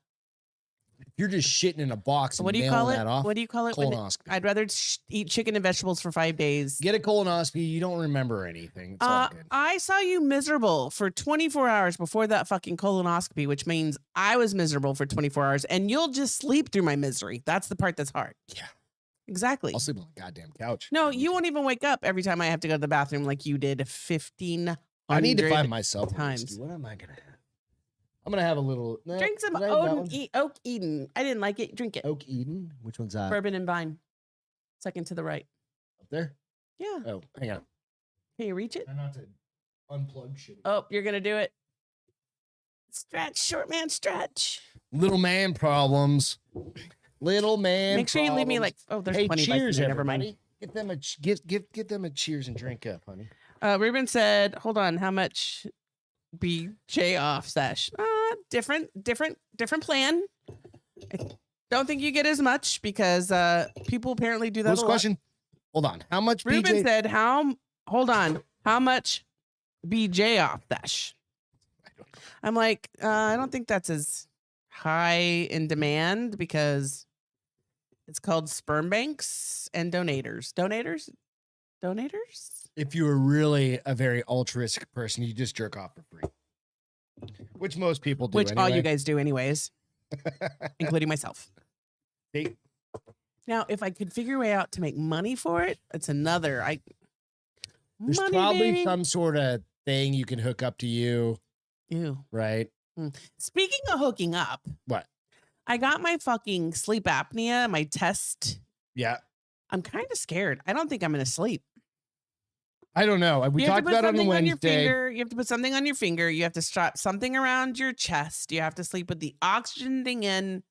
If you're just shitting in a box and what do you mailing call it? that off, What do you call it? When colonoscopy. I'd rather eat chicken and vegetables for 5 days. Get a colonoscopy. You don't remember anything. It's all good. I saw you miserable for 24 hours before that fucking colonoscopy, which means I was miserable for 24 hours, and you'll just sleep through my misery. That's the part that's hard. Yeah. Exactly. I'll sleep on the goddamn couch. No, you won't even wake up every time I have to go to the bathroom like you did 1,500 I need to find myself times. whiskey. What am I gonna have? I'm gonna have a little. Drink some did I have that one? Oak Eden. I didn't like it. Drink it. Oak Eden. Which one's that? Bourbon and vine. Second to the right. Up there. Yeah. Oh, hang on. Can you reach it? Try not to unplug shit. Oh, you're gonna do it. Stretch, short man, stretch. Little man problems. Little man. Make sure you leave me like, there's hey, 20 cheers, there. Never mind. everybody. Get them a get them a cheers and drink up, honey. Ruben said, hold on, how much BJ off sesh? Different plan. I don't think you get as much because people apparently do that. What's the question? Hold on. How much Ruben BJ? said, hold on, how much BJ off sesh? I'm like, I don't think that's as high in demand because it's called sperm banks and donators. Donators? If you were really a very altruistic person, you just jerk off for free, which most people do. Which anyway. all you guys do anyways, including myself. Hey. Now, if I could figure a way out to make money for it, it's another. There's money, probably baby. some sort of thing you can hook up to you, Ew. right? Speaking of hooking up, What? I got my fucking sleep apnea, my test. Yeah. I'm kind of scared. I don't think I'm going to sleep. I don't know. We talked about it on Wednesday. You have to put something on your finger. You have to strap something around your chest. You have to sleep with the oxygen thing in.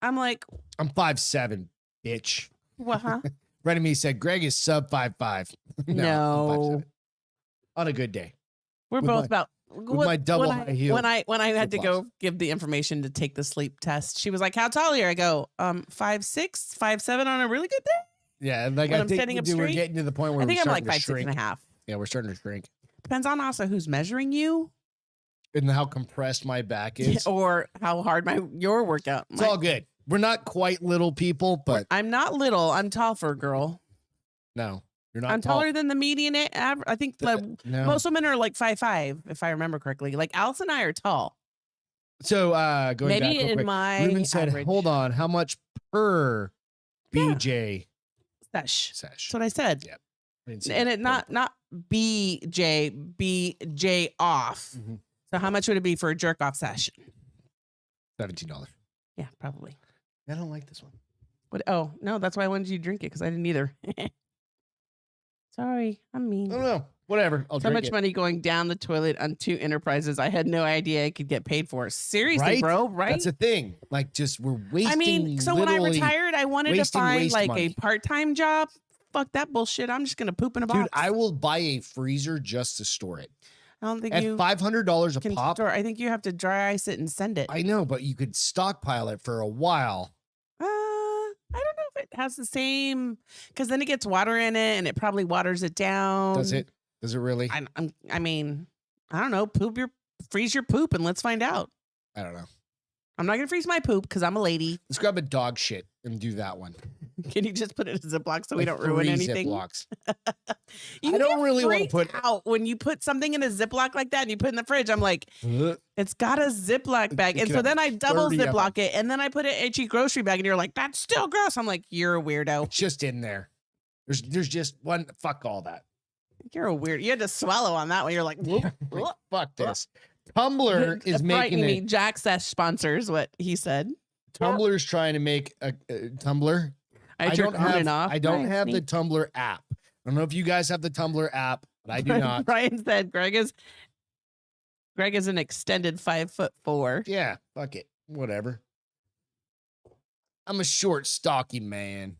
I'm like, I'm 5'7", bitch. what? Huh? Right of me said Greg is sub 5'5". No. 5'7". On a good day. We're With both my- about my double high heel when I had to flip-flops. go give the information to take the sleep test. She was like, "How tall are you?" I go, 5'6", 5'7" on a really good day. Yeah, like When I I'm think sitting up we're straight, getting to the point where I think we're I'm like starting to 5'6" shrink. and a half. Yeah, we're starting to shrink. Depends on also who's measuring you And how compressed my back is. or how hard your workout. It's all good. We're not quite little people, but I'm not little. I'm tall for a girl. no, you're not. I'm tall. taller than the median average. I think No. most women are like 5'5", if I remember correctly. Like Alice and I are tall. So going Maybe back real in quick, my Ruben said, average. "Hold on, how much per BJ Sesh. sesh?" That's what I said. Yeah. I didn't see And that. it not BJ off. Mhm. So how much would it be for a jerk off session? $17. Yeah, probably. I don't like this one. What? Oh no, that's why I wanted you to drink it because I didn't either. Sorry, I'm I mean. don't know. Whatever. I'll So drink much it. money going down the toilet on 2 enterprises. I had no idea I could get paid for. Seriously, Right? bro. Right? That's a thing. Like, just we're wasting. I mean, so when I literally- retired, I wanted to wasting find waste like money. a part-time job. Fuck that bullshit. I'm just gonna poop in a box. Dude, I will buy a freezer just to store it. I don't think At you $500 a can pop. store. I think you have to dry ice it and send it. I know, but you could stockpile it for a while. I don't know if it has the same because then it gets water in it and it probably waters it down. Does it? Does it really? I mean, I don't know. Freeze your poop and let's find out. I don't know. I'm not gonna freeze my poop because I'm a lady. Let's grab a dog shit and do that one. Can you just put it in a Ziploc so we Like don't ruin 3 anything? Ziplocs. You I don't get really wanna freaked put- out when you put something in a Ziploc like that and you put it in the fridge. I'm like, Ugh. it's got a Ziploc bag, You and can so have then I double 30 of Ziploc it, and then I put it in a cheap grocery bag, and you're like, that's still gross. I'm like, you're a weirdo. It's just in there. There's just one. Fuck all that. You're a weird. You had to swallow on that one. You're like, whoop, whoop. Fuck this. Tumblr is making me. it. Jack Sesh sponsors what he said. Tumblr's trying to make a Tumblr. I turned on and off. I don't Nice, have the neat. Tumblr app. I don't know if you guys have the Tumblr app, but I do not. Brian said Greg is an extended 5'4". Yeah, fuck it. Whatever. I'm a short, stocky man.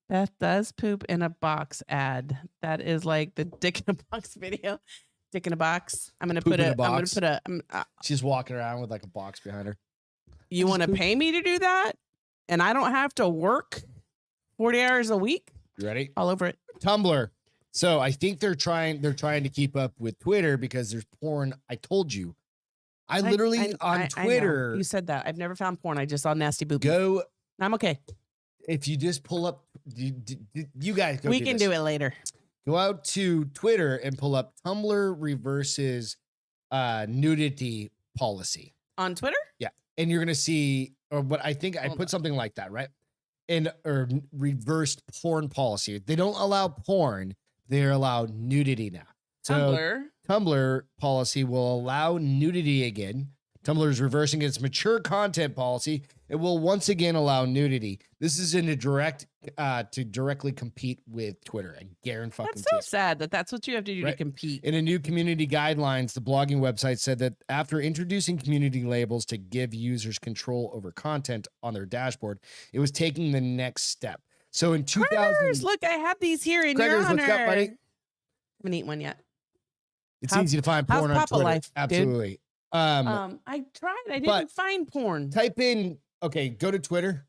Beth does poop in a box ad. That is like the dick in a box video. Dick in a box. I'm gonna Poop put in a a. I'm gonna box? put a. She's walking around with like a box behind her. You want to poop. pay me to do that, and I don't have to work 40 hours a week. You ready? All over it. Tumblr. So I think they're trying to keep up with Twitter because there's porn. I told you. I literally on I know. Twitter You said that. I've never found porn. I just saw nasty boobies. go. I'm okay. If you just pull up, you guys go. We can do it later. Go out to Twitter and pull up Tumblr reverses nudity policy. On Twitter? And you're gonna see, or what I think I Hold put on. something like that, right? Or reversed porn policy. They don't allow porn; they allow nudity now. So Tumblr. Tumblr policy will allow nudity again. Tumblr is reversing its mature content policy It will once again allow nudity. This is in a direct to directly compete with Twitter. I guarantee fucking That's so it. sad that that's what you have to do Right. to compete. In a new community guidelines, the blogging website said that after introducing community labels to give users control over content on their dashboard, it was taking the next step. So in 2000, Crackers, look, I have these here in your Crackers, honor. what's up, buddy? Haven't eaten one yet. It's How's- easy to find how's porn on Papa Twitter. life, dude? Absolutely. I tried. I but- didn't find porn. Type in, okay, go to Twitter.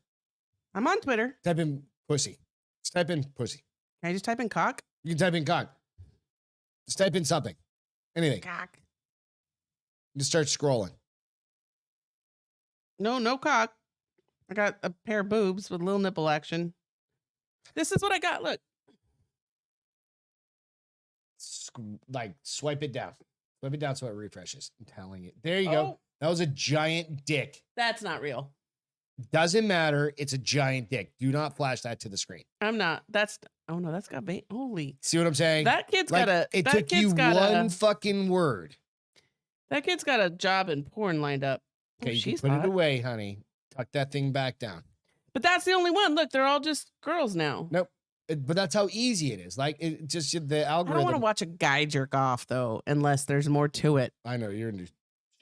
I'm on Twitter. Type in pussy. Just type in pussy. Can I just type in cock? You can type in cock. Just type in something. Anything. Cock. Just start scrolling. No cock. I got a pair of boobs with little nipple action. This is what I got. Look. Like swipe it down. Swipe it down so it refreshes. I'm telling you. There you go. Oh, That was a giant dick. that's not real. Doesn't matter. It's a giant dick. Do not flash that to the screen. I'm not. That's oh no, that's got holy. See what I'm saying? That kid's Like, got a it that took kid's you got one a fucking word. that kid's got a job in porn lined up. Oh, Okay, you can she's put hot. it away, honey. Tuck that thing back down. But that's the only one. Look, they're all just girls now. Nope. But that's how easy it is. Like it just the I don't want to algorithm. watch a guy jerk off though, unless there's more to it. I know you're into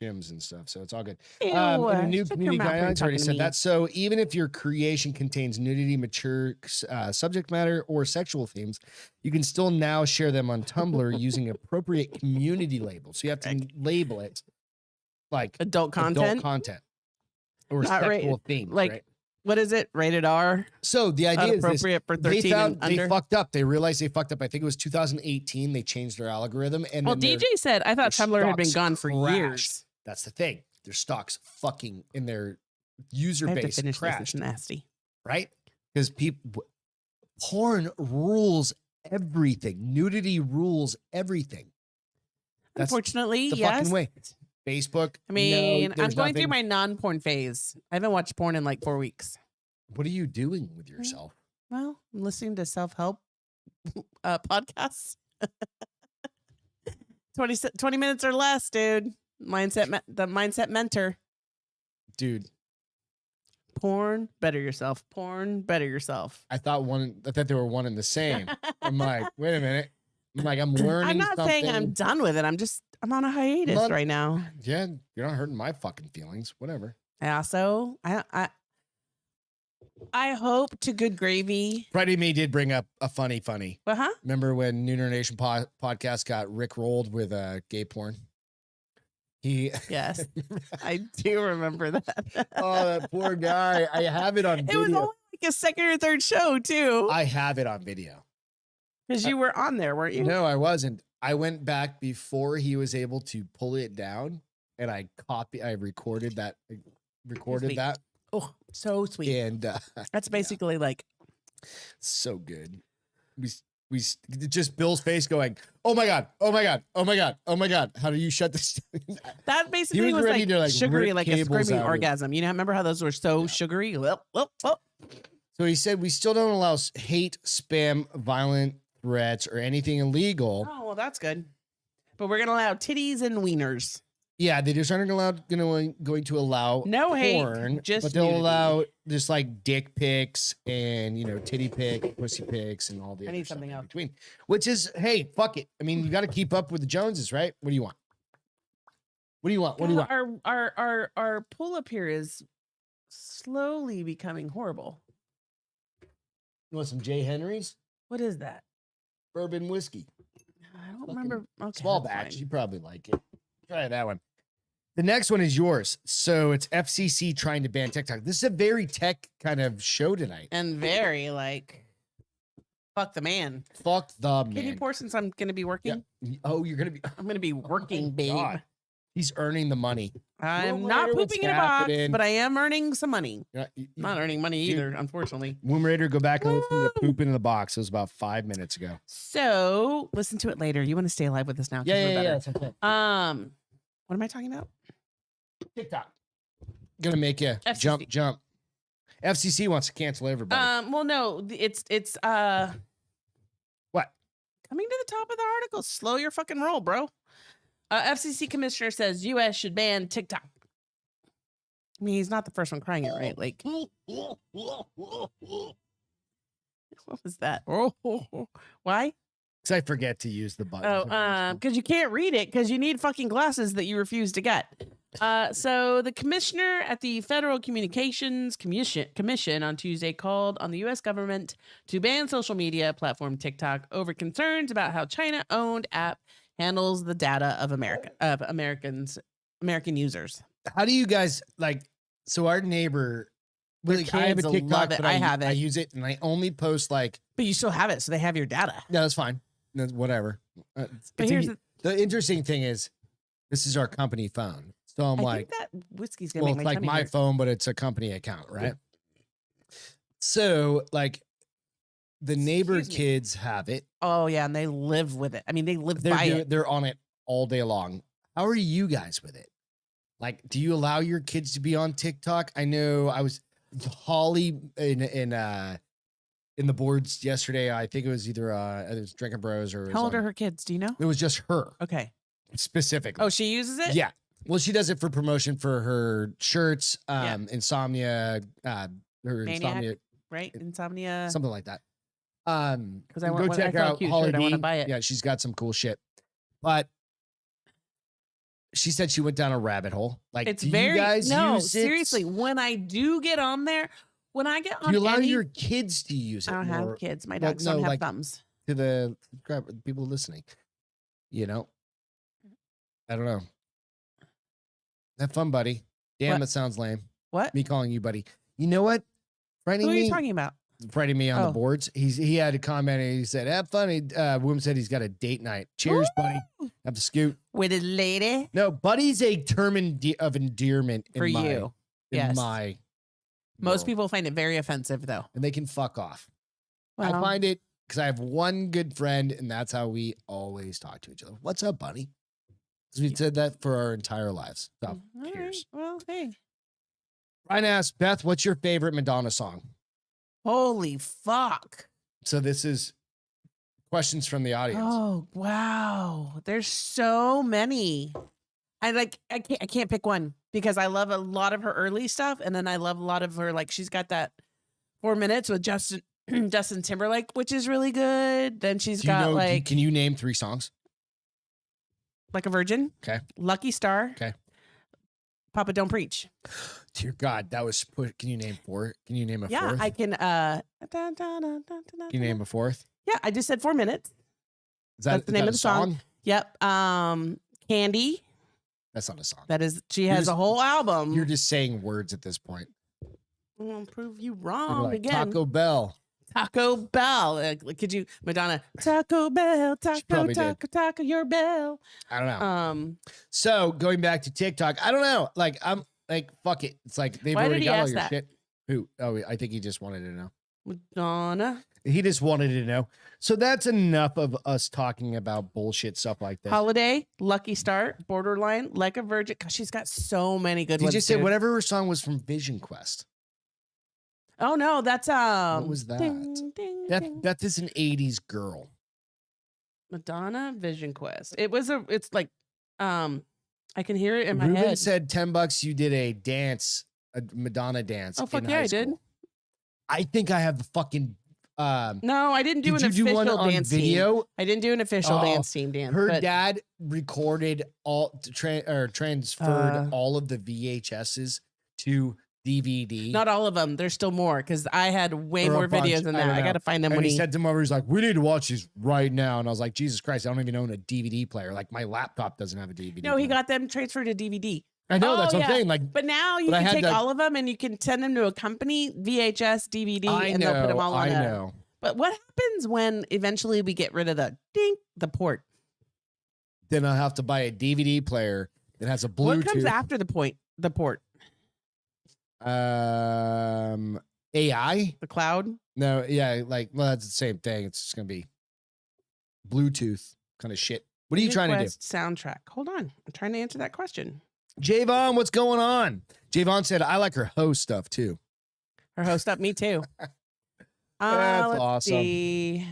gyms and stuff, so it's all good. Ew, And a new shut your community mouth when you're guidelines already talking to said me. that. So even if your creation contains nudity, mature subject matter, or sexual themes, you can still now share them on Tumblr using appropriate community labels. So you have to label it like Adult content. adult content or Not sexual rated- themes. like, right? What is it? Rated R. So the idea is this. Appropriate for They 13 found and they under. fucked up. They realized they fucked up. I think it was 2018. They changed their algorithm, and Well, then DJ said I thought their Tumblr had been stocks gone for crashed. years. That's the thing. Their stocks fucking in their user I have to base finish this. It's crashed, nasty. right? Because porn rules everything. Nudity rules everything. That's Unfortunately, the yes. fucking way. Facebook. I mean, I'm there's going through nothing. my non-porn phase. I haven't watched porn in like 4 weeks. What are you doing with yourself? Well, I'm listening to self-help podcasts. 20 minutes or less, dude. The mindset mentor. Dude, Porn, better yourself. Porn, better yourself. I thought they were one and the same. I'm like, wait a minute. I'm like, I'm learning I'm not saying I'm something. done with it. I'm on a hiatus Not- right now. Yeah, you're not hurting my fucking feelings. Whatever. I also I hope to good gravy. Friday Me did bring up a funny. Uh-huh. Remember when Nooner Nation podcast got Rick rolled with gay porn? He Yes. I do remember that. oh, that poor guy. I have it on It video. was only like a second or third show too. I have it on video. Because you were on there, weren't you? No, I wasn't. I went back before he was able to pull it down, and I recorded that. Sweet. Oh, so sweet. And That's basically like so good. We just Bill's face going, oh my god, oh my god, oh my god, oh my god. How do you shut this down? that basically was was ready like, to, like, sugary, rip like a cables screaming out of it. orgasm. You know, remember how those were so sugary? Well. So he said we still don't allow hate, spam, violent threats, or anything illegal. Oh, well, that's good. But we're gonna allow titties and wieners. Yeah, they just aren't going to allow No hate, porn, just but they'll nudity. allow just like dick pics and titty pic, pussy pics, and all the I other need stuff something in else. between. Which is, hey, fuck it. I mean, you got to keep up with the Joneses, right? What do you want? What do you want? What do you want? Our pull up here is slowly becoming horrible. You want some J. Henry's What is that? bourbon whiskey, I don't Fucking remember. Okay, small that's batch. fine. You probably like it. Try that one. The next one is yours. So it's FCC trying to ban TikTok. This is a very tech kind of show tonight. And very like, fuck the man. Fuck the man. Can you pour since I'm gonna be working? Yeah. Oh, you're gonna be. I'm gonna be working, babe. God. He's earning the money. I'm Womb not Raider, what's pooping in a box, happening? but I am earning some money. You Not earning money Dude. either, unfortunately. Womb Raider, go back and listen to Woo! Poop in the Box. It was about 5 minutes ago. So listen to it later. You want to stay alive with us now? 'Cause we're better. It's okay. What am I talking about? TikTok. Gonna make you FCC. jump. FCC wants to cancel everybody. Well, no, it's What? coming to the top of the article. Slow your fucking roll, bro. FCC commissioner says U.S. should ban TikTok. I mean, he's not the first one crying it, right? Like, what was that? Why? Because I forget to use the button. Oh, because you can't read it because you need fucking glasses that you refuse to get. So the commissioner at the Federal Communications Commission on Tuesday called on the U.S. government to ban social media platform TikTok over concerns about how China-owned app handles the data of American users. How do you guys like? So our neighbor, Their like, I have a kids TikTok, love it. but I have it. I use it, and I only post like. But you still have it, so they have your data. No, that's fine. That's whatever. But here's the interesting thing is, this is our company phone. So I'm I like, think that whiskey's gonna well, make it's my like tummy my hurt. phone, but it's a company account, right? So like, the neighbor Excuse me. kids have it. Oh yeah, and they live with it. I mean, they live by it. They're on it all day long. How are you guys with it? Like, do you allow your kids to be on TikTok? I know I was Holly in the boards yesterday. I think it was either it was Drinking Bros or it was How old on- are her kids? Do you know? It was just her Okay. specifically. Oh, she uses it? Yeah. Well, she does it for promotion for her shirts, Yeah. Insomnia, her Maniac? Insomnia, Right? Insomnia. something like that. 'Cause I go want- I check saw a out cute Holly shirt, I wanna Dean. buy it. Yeah, she's got some cool shit. But she said she went down a rabbit hole. Like, It's do very you guys no, use it? seriously. When I do get on there, when I get Do on you allow any, your kids to use it I don't more have kids. My well, dogs no, don't have like- thumbs. to the people listening? You know? I don't know. Have fun, buddy. Damn, What? that sounds lame. What? Me calling you buddy. You know what? Frightening Who are you me. talking about? Frightening me on the Oh. boards. He had a comment and he said, have fun. Woman said he's got a date night. Cheers, buddy. Have to scoot. With a lady? No, buddy's a term of endearment For in you. in Yes. my Most world. people find it very offensive, though. And they can fuck off. I Well, find it because I have one good friend and that's how we always talk to each other. What's up, buddy? Because we've said that for our entire lives. So, all right. cheers. Well, hey. Ryan asked, Beth, what's your favorite Madonna song? Holy fuck. So this is questions from the audience. Oh, wow. There's so many. I can't pick one because I love a lot of her early stuff and then I love a lot of her, like, she's got that 4 minutes with Justin Timberlake, which is really good. Then she's Do you got know, like can you name 3 songs? Like a Virgin. Okay. Lucky Star. Okay. Papa Don't Preach. Dear God, that was can you name 4? Can you name a Yeah, fourth? I can Can you name a 4th? Yeah, I just said 4 minutes. Is That's the name a of the song. Yep. Candy. That's not a song. That is, she You're has a just- whole album. You're just saying words at this point. I'm gonna prove you You're wrong like again. Taco Bell. Taco Bell. Could you, Madonna? Taco Bell, taco, probably did. taco, taco, your bell. I don't know. So Going back to TikTok, I don't know. Like, I'm like, fuck it. It's like they've Why did already he got all ask your that? shit. Who? Oh, I think he just wanted to know. Madonna, He just wanted to know. So that's enough of us talking about bullshit stuff like this. Holiday, Lucky Star, Borderline, Like a Virgin. Gosh, she's got so many good Did ones. you say dude. whatever her song was from Vision Quest? Oh no, that's What was that? Ding, ding, Beth, ding. Beth is an 80s girl. Madonna Vision Quest. It's like I can hear it in my Ruben head. said $10 you did a dance, a Madonna dance. Oh, fuck in yeah, high I did. school. I think I have the fucking No, I didn't do did an you do one official on dance team. video? I didn't do an official Oh, dance team dance. Her but dad recorded transferred all of the VHSs to DVD. not all of them. There's still more because I had way Or a more bunch, videos than I that. don't I know. got to find them and when he he. said to him over, he's like, we need to watch these right now. And I was like, Jesus Christ, I don't even own a DVD player. Like my laptop doesn't have a DVD. No, he player. got them transferred to DVD. I know, that's Oh, what I'm yeah. saying. Like, But now you But I can had take to- all of them and you can send them to a company, VHS, DVD, and they'll put them all on. I know. But what happens when eventually we get rid of the port? Then I'll have to buy a DVD player that has a Bluetooth. What comes after the port? AI? The cloud? No, yeah, well, that's the same thing. It's just gonna be Bluetooth kind of shit. What are you trying to do? Request Soundtrack. Hold on. I'm trying to answer that question. Javon, what's going on? Javon said, I like her host stuff too. Her host up, me too. That's Let's awesome. see.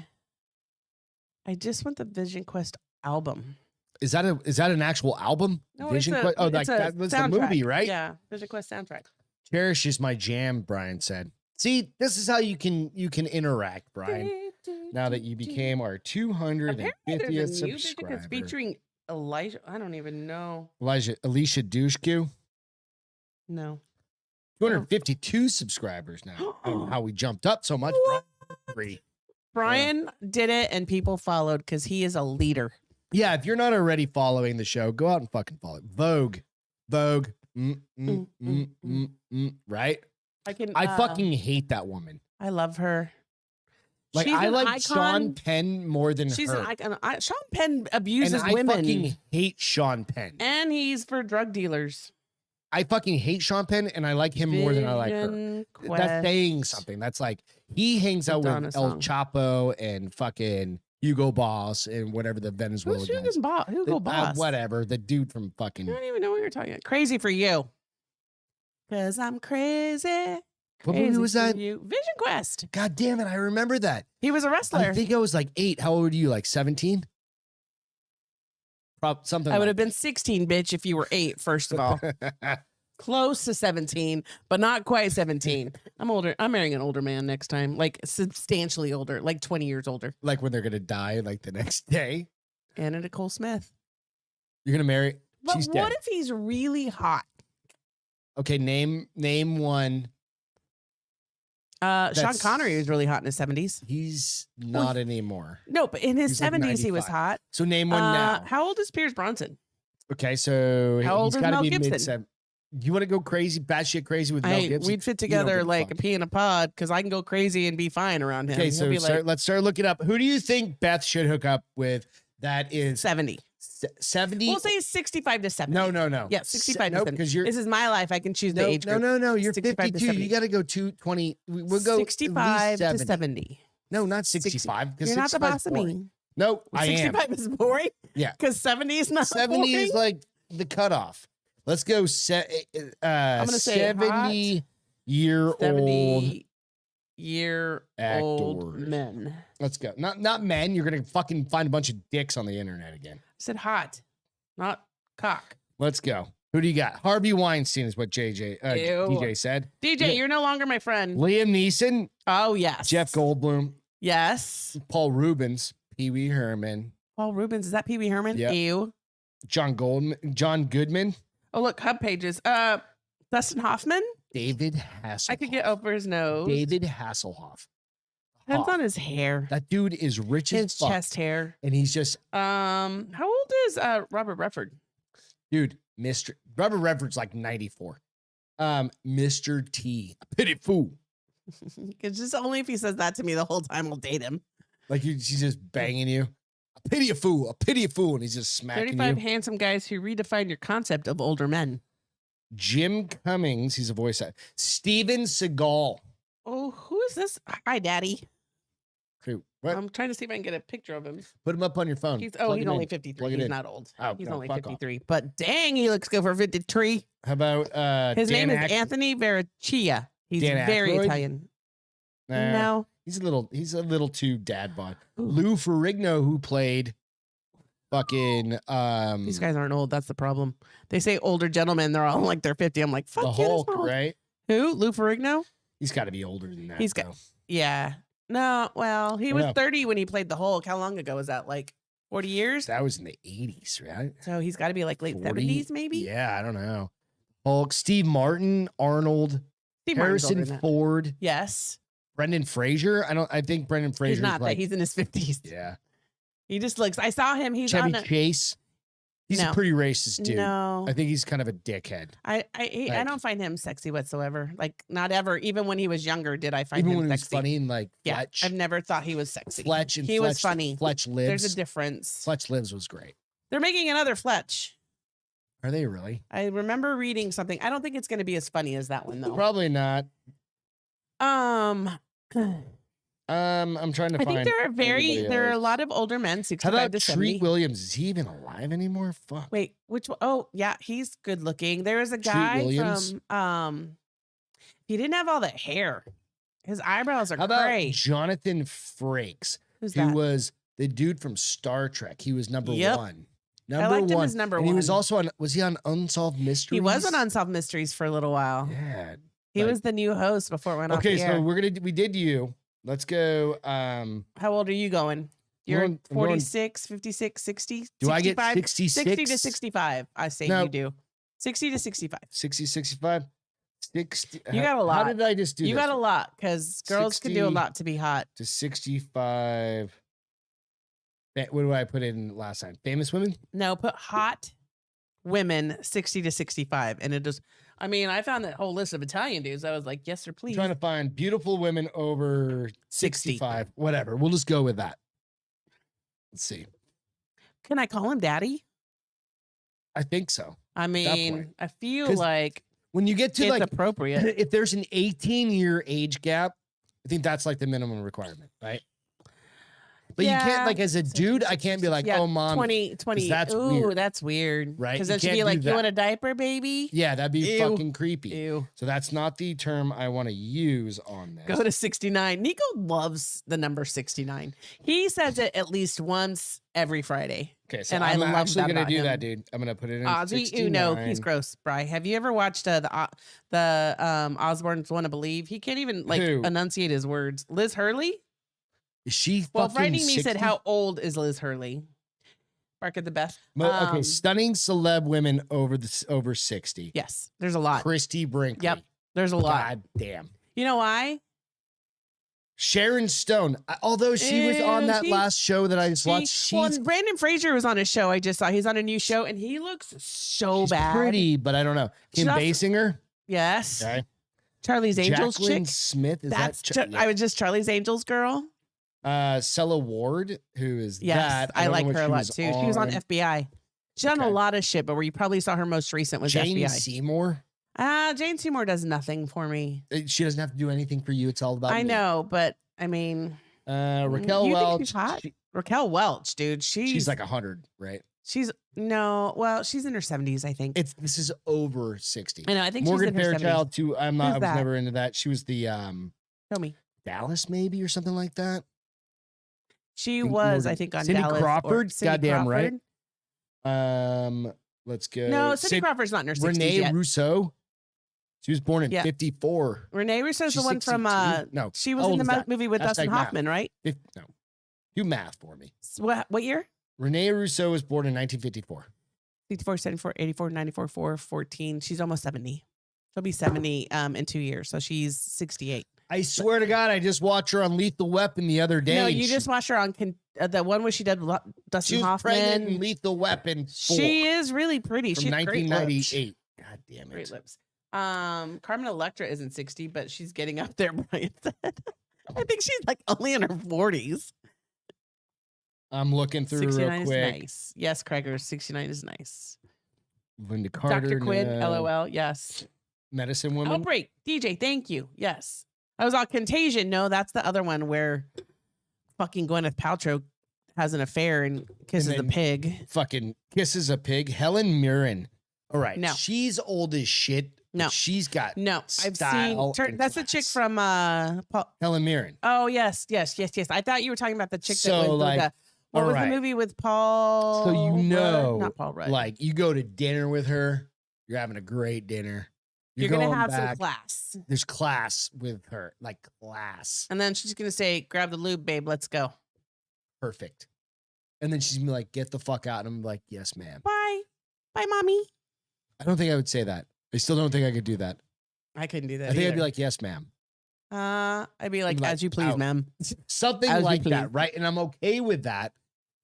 I just want the Vision Quest album. Is that an actual album? No, Vision it's Quest. Oh, it's like a that was the soundtrack. movie, right? Yeah, Vision Quest soundtrack. Cherish is my jam, Brian said. See, this is how you can interact, Brian. Now that you became our 250th Apparently there's a new Vision subscriber. Quest featuring Elijah. I don't even know. Alicia Dushku. No. 252 subscribers now. I don't know how we jumped up so much. Brian did it and people followed because he is a leader. Yeah, if you're not already following the show, go out and fucking follow it. Vogue. Right? I fucking hate that woman. I love her. Like, She's I an like icon. Sean Penn more than She's her. an icon. Sean Penn abuses and I women. fucking hate Sean Penn. And he's for drug dealers. I fucking hate Sean Penn, and I like him more than I like her. Vision That's saying something. That's like, he hangs out with Madonna El song. Chapo and fucking Hugo Boss and whatever the Venezuela Who's guys. Hugo Boss? Whatever. The dude from fucking... I don't even know what you're talking about. Crazy for you. Because I'm crazy. What movie was that? You. Vision Quest. God damn it, I remember that. He was a wrestler. I think I was like 8. How old were you? Like 17? Something I would like have been 16, bitch, if you were 8, first of all. Close to 17, but not quite 17. I'm older. I'm marrying an older man next time, like substantially older, like 20 years older. Like when they're going to die, like the next day. Anna Nicole Smith. You're going to marry... But She's what dead. if he's really hot? Okay, name one. Sean Connery was really hot in his 70s. He's not anymore. No, but in his He's like 70s, he was 95. hot. So name one now. How old is Pierce Bronson? Okay, so How old he's is got to Mel be Gibson? mid-7. You want to go crazy, batshit crazy with Mel Gibson? We'd fit You don't together give a like a fuck. pea in a pod because I can go crazy and be fine around him. Okay, He'll so be like let's start looking up. Who do you think Beth should hook up with? That is 70. 70. We'll say 65 to 70. No. Yeah, 65 to Nope, 70. because you're This is my life. I can choose the age group. No. You're 65 to 52. 70. You got to go 220. We'll go 65 at to least 70. No, not 65. You're not the boss of me. No, I am. 65 is boring? Yeah. Because 70 is not 70 boring? is like the cutoff. Let's go. I'm gonna say 70-year-old 70-year-old actors. men. Let's go. Not men. You're gonna fucking find a bunch of dicks on the internet again. I said hot, not cock. Let's go. Who do you got? Harvey Weinstein is what DJ said. DJ, Yeah. you're no longer my friend. Liam Neeson, Oh, yes. Jeff Goldblum, Yes. Paul Rubens, Pee Wee Herman, Paul Rubens. Is that Pee Wee Herman? Yeah. Ew. John Goodman, Oh, look, hub pages. Dustin Hoffman. David Hasselhoff. I could get over his nose. David Hasselhoff. Depends Hoff. on his hair. That dude is rich His as fuck. chest hair. And he's just, How old is Robert Redford? dude, Robert Redford's like 94. Mr. T, a pity fool. It's just only if he says that to me the whole time I'll date him. Like she's just banging you. A pity fool, and he's just smacking 35 you. handsome guys who redefine your concept of older men. Jim Cummings, he's a voice actor. Steven Seagal. Oh, who is this? Hi, Daddy. Who? What? I'm trying to see if I can get a picture of him. Put him up on your phone. He's Plug he's him only in. 53. Plug it He's in. not old. Oh, He's no, only fuck off. 53. But dang, he looks good for 53. How about His Dan name is Anthony Verricchia. He's Dan very Aykroyd? Italian. Nah, No. he's a little too dad bod. Ooh. Lou Ferrigno, who played fucking These guys aren't old. That's the problem. They say older gentlemen. They're all like they're 50. I'm like, fuck the you. that's Hulk, not old. right? Who? Lou Ferrigno? He's got to be older than that. He's got- though. Yeah. No, well, he I was know. 30 when he played the Hulk. How long ago was that? Like 40 years? That was in the 80s, right? So he's got to be like late 40? 70s, maybe? Yeah, I don't know. Hulk, Steve Martin, Arnold, Steve Martin's older Harrison than that. Ford, Yes. Brendan Fraser. I think Brendan Fraser. He's not like, that. He's in his 50s. yeah. He just looks, I saw him. He's Chevy on a, Chase. He's No. a pretty racist dude. No. I think he's kind of a dickhead. I like- don't find him sexy whatsoever. Like, not ever. Even when he was younger, did I find Even him when he was sexy? funny and like Yeah. Fletch. I've never thought he was sexy. Fletch and he Fletch, was funny. Fletch Lives. There's a difference. Fletch Lives was great. They're making another Fletch. Are they really? I remember reading something. I don't think it's going to be as funny as that one, though. Probably not. I I'm trying to find. think there are a else. lot of older men, How 65 about to 70. Treat Williams? Is he even alive anymore? Fuck. Wait, which one? Oh, yeah, he's good looking. There was a Treat guy Williams? from he didn't have all that hair. His eyebrows are How about gray. Jonathan Frakes, Who's who that? was the dude from Star Trek? He was number Yep. one. Number liked him one. as number and one. he was also on. Was he on Unsolved Mysteries? He was on Unsolved Mysteries for a little while. Yeah. He like- was the new host before it went off Okay, the so air. we did you. Let's go. How old are you going? You're I'm going- 46, 56, 60? Do I get 65? 66? 60 to 65. I say No. you do. 60 to 65. 60, 65? 60. You got a lot. How did I just do You this? got a lot because girls can do a 60 lot to be hot. To 65. What do I put in last time? Famous women? No, put hot women 60 to 65. And it just, I mean, I found that whole list of Italian dudes. I was like, yes, sir, I'm please. trying to find beautiful women over 60. 65. Whatever. We'll just go with that. Let's see. Can I call him daddy? I think so. I mean, point. I feel 'Cause like When you get to it's like, appropriate. if there's an 18-year age gap, I think that's like the minimum requirement, right? But you Yeah. can't, like, as a dude, I can't be like, Yeah, oh, mom. 20. that's Ooh, weird. that's weird. Right? Because You then she'd can't be do like, you that. want a diaper, baby? Yeah, that'd be Ew. fucking creepy. Ew. So that's not the term I want to use on this. Go to 69. Nico loves the number 69. He says it at least once every Friday. Okay, so and I I'm love actually that going to about do him. that, dude. I'm going to put it in Ozzy, 69. no, he's gross, Bri. Have you ever watched the Osbournes Want to Believe? He can't even like Who? enunciate his words. Liz Hurley? Is she Well, fucking Frightening Me 60? said, how old is Liz Hurley? Bark at the Beth. Okay, stunning celeb women over 60. Yes, there's a lot. Christy Brinkley. Yep, there's a lot. God damn. You know why? Sharon Stone. Although she was on that she- last show that I just watched, Well, she's and Brandon Fraser was on a show I just saw. He's on a new show, and he looks so bad. pretty, but I don't know. Kim She's also- Basinger. Yes. Okay. Charlie's Angels Jacqueline chick. Smith. Is That's that? I was just Charlie's Angels girl. Stella Ward, who is Yes, that? I don't know like what her a she lot was too. She was on FBI. She's done a Okay. lot of shit, but where you probably saw her most recent was Jane FBI. Seymour. Jane Seymour does nothing for me. She doesn't have to do anything for you. It's all about I me. know, but I mean, Raquel you think Welch. she's hot? Raquel Welch, dude. She's like 100, right? she's no, well, she's in her 70s, I think. This is over 60. I know. I think Morgan she's in her 70s. Fairchild too. I Who's was that? never into that. She was the Tell me. Dallas maybe or something like that. She think was, Morgan- I think, on Cindy Dallas. or Crawford? Cindy Goddamn right. Crawford. Let's go. No, Cindy Crawford's not in her 60s Renee yet. Rousseau. She was born in Yeah. 54. Renee Russo's the She's one from 62? No. she was How in old the is that? movie with Hashtag Dustin math. Hoffman, right? No. Do math for me. What year? Renee Rousseau was born in 1954. 64, 74, 84, 94, 4, 14. She's almost 70. She'll be 70 in 2 years. So she's 68. I swear to God, I just watched her on Lethal Weapon the other day. No, and you she- just watched her on the one where she did She Dustin was pregnant in Hoffman. Lethal Weapon 4 She is really pretty. from She had great lips. 1998. God damn it. Great lips. Carmen Electra isn't 60, but she's getting up there, Brian said. I think she's like only in her 40s. I'm looking through 69 real is quick. nice. Yes, Kreger, 69 is nice. Linda Carter. Dr. Quinn, no. LOL, yes. Medicine Woman. Outbreak, DJ, thank you. Yes. I was all Contagion. No, that's the other one where fucking Gwyneth Paltrow has an affair and kisses then- a pig. Fucking kisses a pig. Helen Mirren. All right. No. She's old as shit. but No. She's got No, I've style seen. and That's the chick class. from Paul. Helen Mirren. Oh yes. I thought you were talking about the chick So, that was like, what was alright. the movie with Paul? So you know, not Paul Rudd. like you go to dinner with her, you're having a great dinner. you're gonna going have some back, class, There's class with her, like class. and then she's gonna say, "Grab the lube, babe. Let's go." Perfect. And then she's gonna be like, get the fuck out. And I'm like, yes, ma'am. Bye, bye, mommy. I don't think I would say that. I still don't think I could do that. I couldn't do that. I think I'd either. be like, yes, ma'am. I'd be like, like, as you please, out. ma'am. Something As you like that, please. right? And I'm okay with that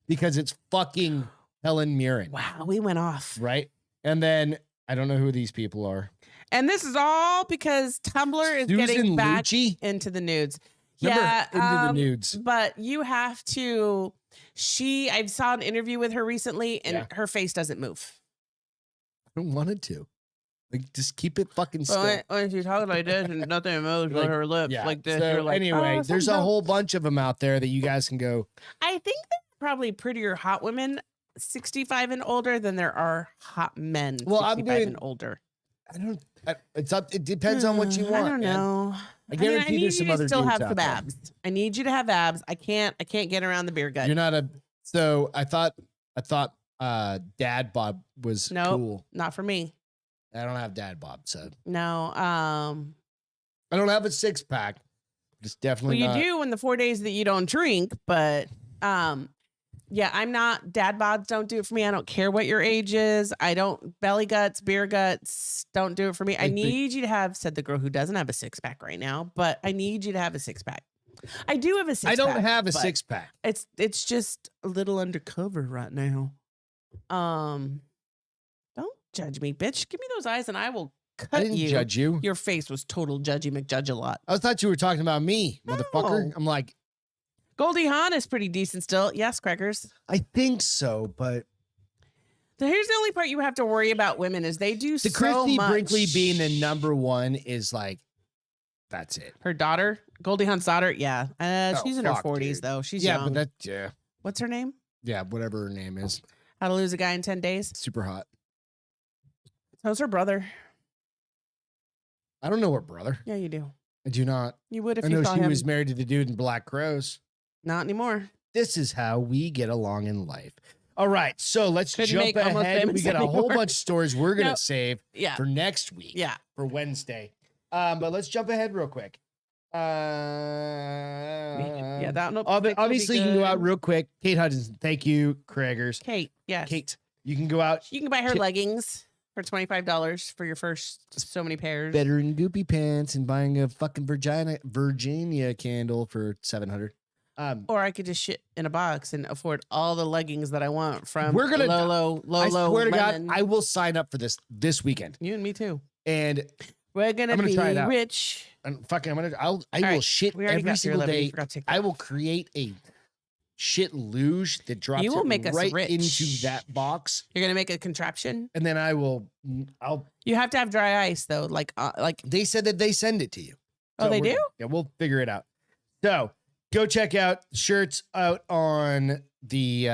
because it's fucking Helen Mirren, Wow, we went off. right? And then I don't know who these people are. And this is all because Tumblr is getting Susan back Lucci? into the nudes. Remember, Yeah, into the nudes. but you have to. I saw an interview with her recently, and Yeah. her face doesn't move. I don't want it to. Like, just keep it fucking still. So when she talks like this, and nothing moves Like, but her lips yeah. like this. So you're like, anyway, "Oh, there's a something whole bunch of them out there that you guys can go. I think there are probably prettier hot women 65 and older than there are hot men Well, I'm 65 doing- and older. I don't. It's up. It depends on what you want. I don't man. know. I guarantee need there's some you to other still dudes have out some there. abs. I need you to have abs. I can't get around the beer gut. You're not a. So I thought dad bod was Nope. cool. Not for me. I don't have dad bod, so No. I don't have a 6-pack. It's definitely Well, you not. do in the 4 days that you don't drink, but yeah, I'm not. Dad bods don't do it for me. I don't care what your age is. I don't. Belly guts, beer guts don't do it for me. I need you to have, said the girl who doesn't have a 6-pack right now, but I need you to have a 6-pack. I do have a 6-pack. I don't have a 6-pack. It's just a little undercover right now. Don't judge me, bitch. Give me those eyes and I will cut you. I didn't judge you. Your face was total judgy McJudge a lot. I thought you were talking about me, motherfucker. No. I'm like, Goldie Hawn is pretty decent still. Yes, crackers. I think so, but So here's the only part you have to worry about women is they do the so Christy much. Brinkley being the number one is like, that's it. Her daughter, Goldie Hawn's daughter, yeah. She's in her 40s, dude. though. She's Yeah, young. but that, What's her name? yeah, whatever her name is. How to Lose a Guy in 10 Days. Super hot. So's her brother. I don't know her brother. Yeah, you do. I do not. You would if I you know saw she him. was married to the dude in Black Crows. Not anymore. This is how we get along in life. All right, so let's Couldn't jump make Almost ahead. Famous We got a whole anymore. bunch of stories we're gonna Nope. save Yeah. for next week. Yeah. For Wednesday. But let's jump ahead real quick. Yeah, that no, Obviously, you can go out real quick. Kate Hudson, thank you, Craigers. Kate, yes. Kate, you can go out. You can buy her Ki- leggings for $25 for your first so many pairs. Better than Goopy Pants and buying a fucking Virginia candle for $700. Or I could just shit in a box and afford all the leggings that I want from We're gonna- Lolo. I swear to Lemon. God, I will sign up for this weekend. You and me too. And We're gonna I'm gonna be try it out. rich. fucking, I will right, shit We already every got single your 11. day. You forgot to take I that. will create a shit luge that drops You will it make us right rich. into that box, You're gonna make a contraption. and then I'll. You have to have dry ice though. Like They said that they send it to you. Oh, they we're- do? Yeah, we'll figure it out. So go check out shirts out on the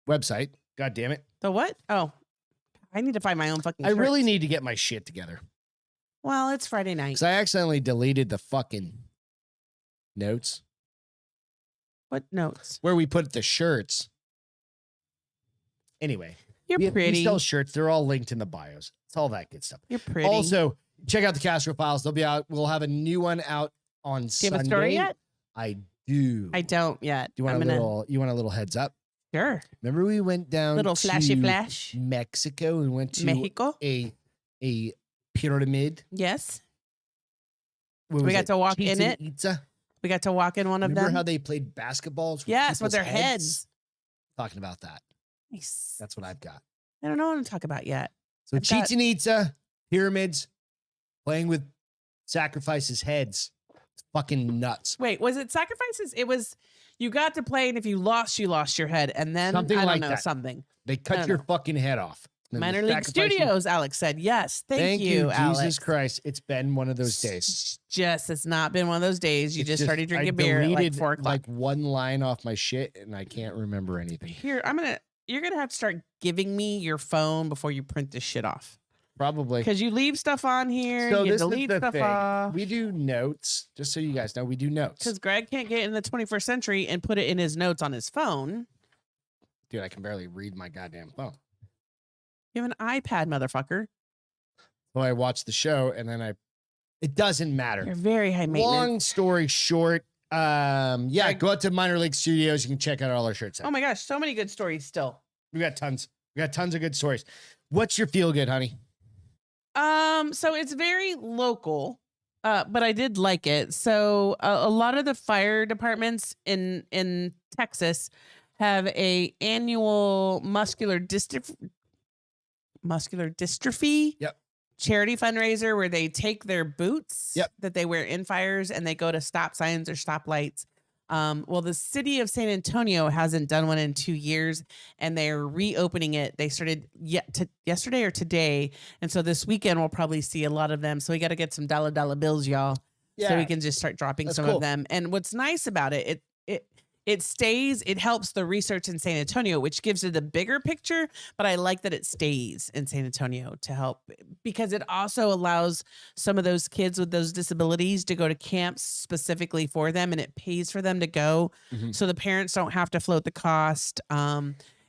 website. God damn it! the what? Oh, I need to find my own fucking. I really shirts. need to get my shit together Well, it's Friday night. because I accidentally deleted the fucking notes What notes? where we put the shirts. Anyway, You're we pretty. sell shirts. They're all linked in the bios. It's all that good stuff. You're pretty. Also, check out the Castro Files. They'll be out. We'll have a new one out on do you Sunday. have a story yet? I do. I don't yet. Do you want I'm a gonna little? You want a little heads up? sure. Remember we went down Little flashy to flash. Mexico and went to Mexico. a pyramid. Yes, What We was got to walk in Chichen it. Itza? we got to walk in one of Remember them. how they played basketballs? With Yes, with people's their heads. Talking about that. Nice. That's what I've got. I don't know what to talk about yet. So I've got- Chichen Itza, pyramids, playing with sacrifices' heads. It's fucking nuts. Wait, was it sacrifices? It was you got to play, and if you lost your head, and then Something I don't like know that. something. They I cut don't your know. fucking head off. Then they Minor League sacrifice you. Studios, Alex said. Yes, thank you, Jesus Alex. Christ. It's been one of those days. Just it's not been one of those days. You It's just started I drinking beer at like deleted, 4 o'clock. like one line off my shit and I can't remember anything. Here, you're gonna have to start giving me your phone before you print this shit off. Probably. Because you leave stuff on here, So you this is delete the stuff thing. off. We do notes, just so you guys know, we do notes. Because Greg can't get in the 21st century and put it in his notes on his phone. Dude, I can barely read my goddamn phone. You have an iPad, motherfucker. So I watch the show and then it doesn't matter. You're very high maintenance. Long story short, yeah, Greg- go out to Minor League Studios. You can check out all our shirts. Oh my gosh, so many good stories still. We got tons. We got tons of good stories. What's your feel good, honey? So it's very local, but I did like it. So a lot of the fire departments in Texas have a annual muscular dystrophy Yep. charity fundraiser where they take their boots Yep. that they wear in fires and they go to stop signs or stoplights. Well, the city of San Antonio hasn't done one in 2 years, and they're reopening it. They started yesterday or today, and so this weekend we'll probably see a lot of them. So we got to get some dollar bills, y'all, so we can just start dropping That's some cool. of them. And what's nice about it it stays, it helps the research in San Antonio, which gives it a bigger picture. But I like that it stays in San Antonio to help, because it also allows some of those kids with those disabilities to go to camps specifically for them, and it pays for them to go. Mhm. So the parents don't have to float the cost.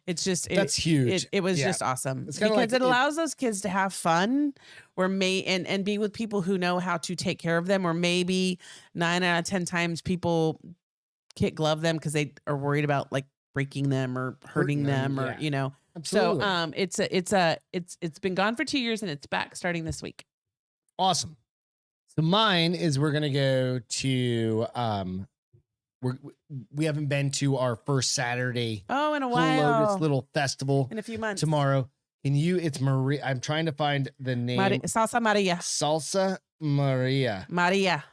It's just, That's huge. It was Yeah. just awesome It's because kinda like it allows those kids to have fun and be with people who know how to take care of them, or maybe 9 out of 10 times people kit glove them because they are worried about like breaking them or hurting them, or yeah. So Absolutely. it's been gone for 2 years and it's back starting this week. Awesome. So mine is we're gonna go to we haven't been to our first Saturday Oh, in a Blue Lotus while, little festival in a few months. tomorrow. Can you? It's Maria. I'm trying to find the name. Salsa Maria. Salsa Maria. Maria.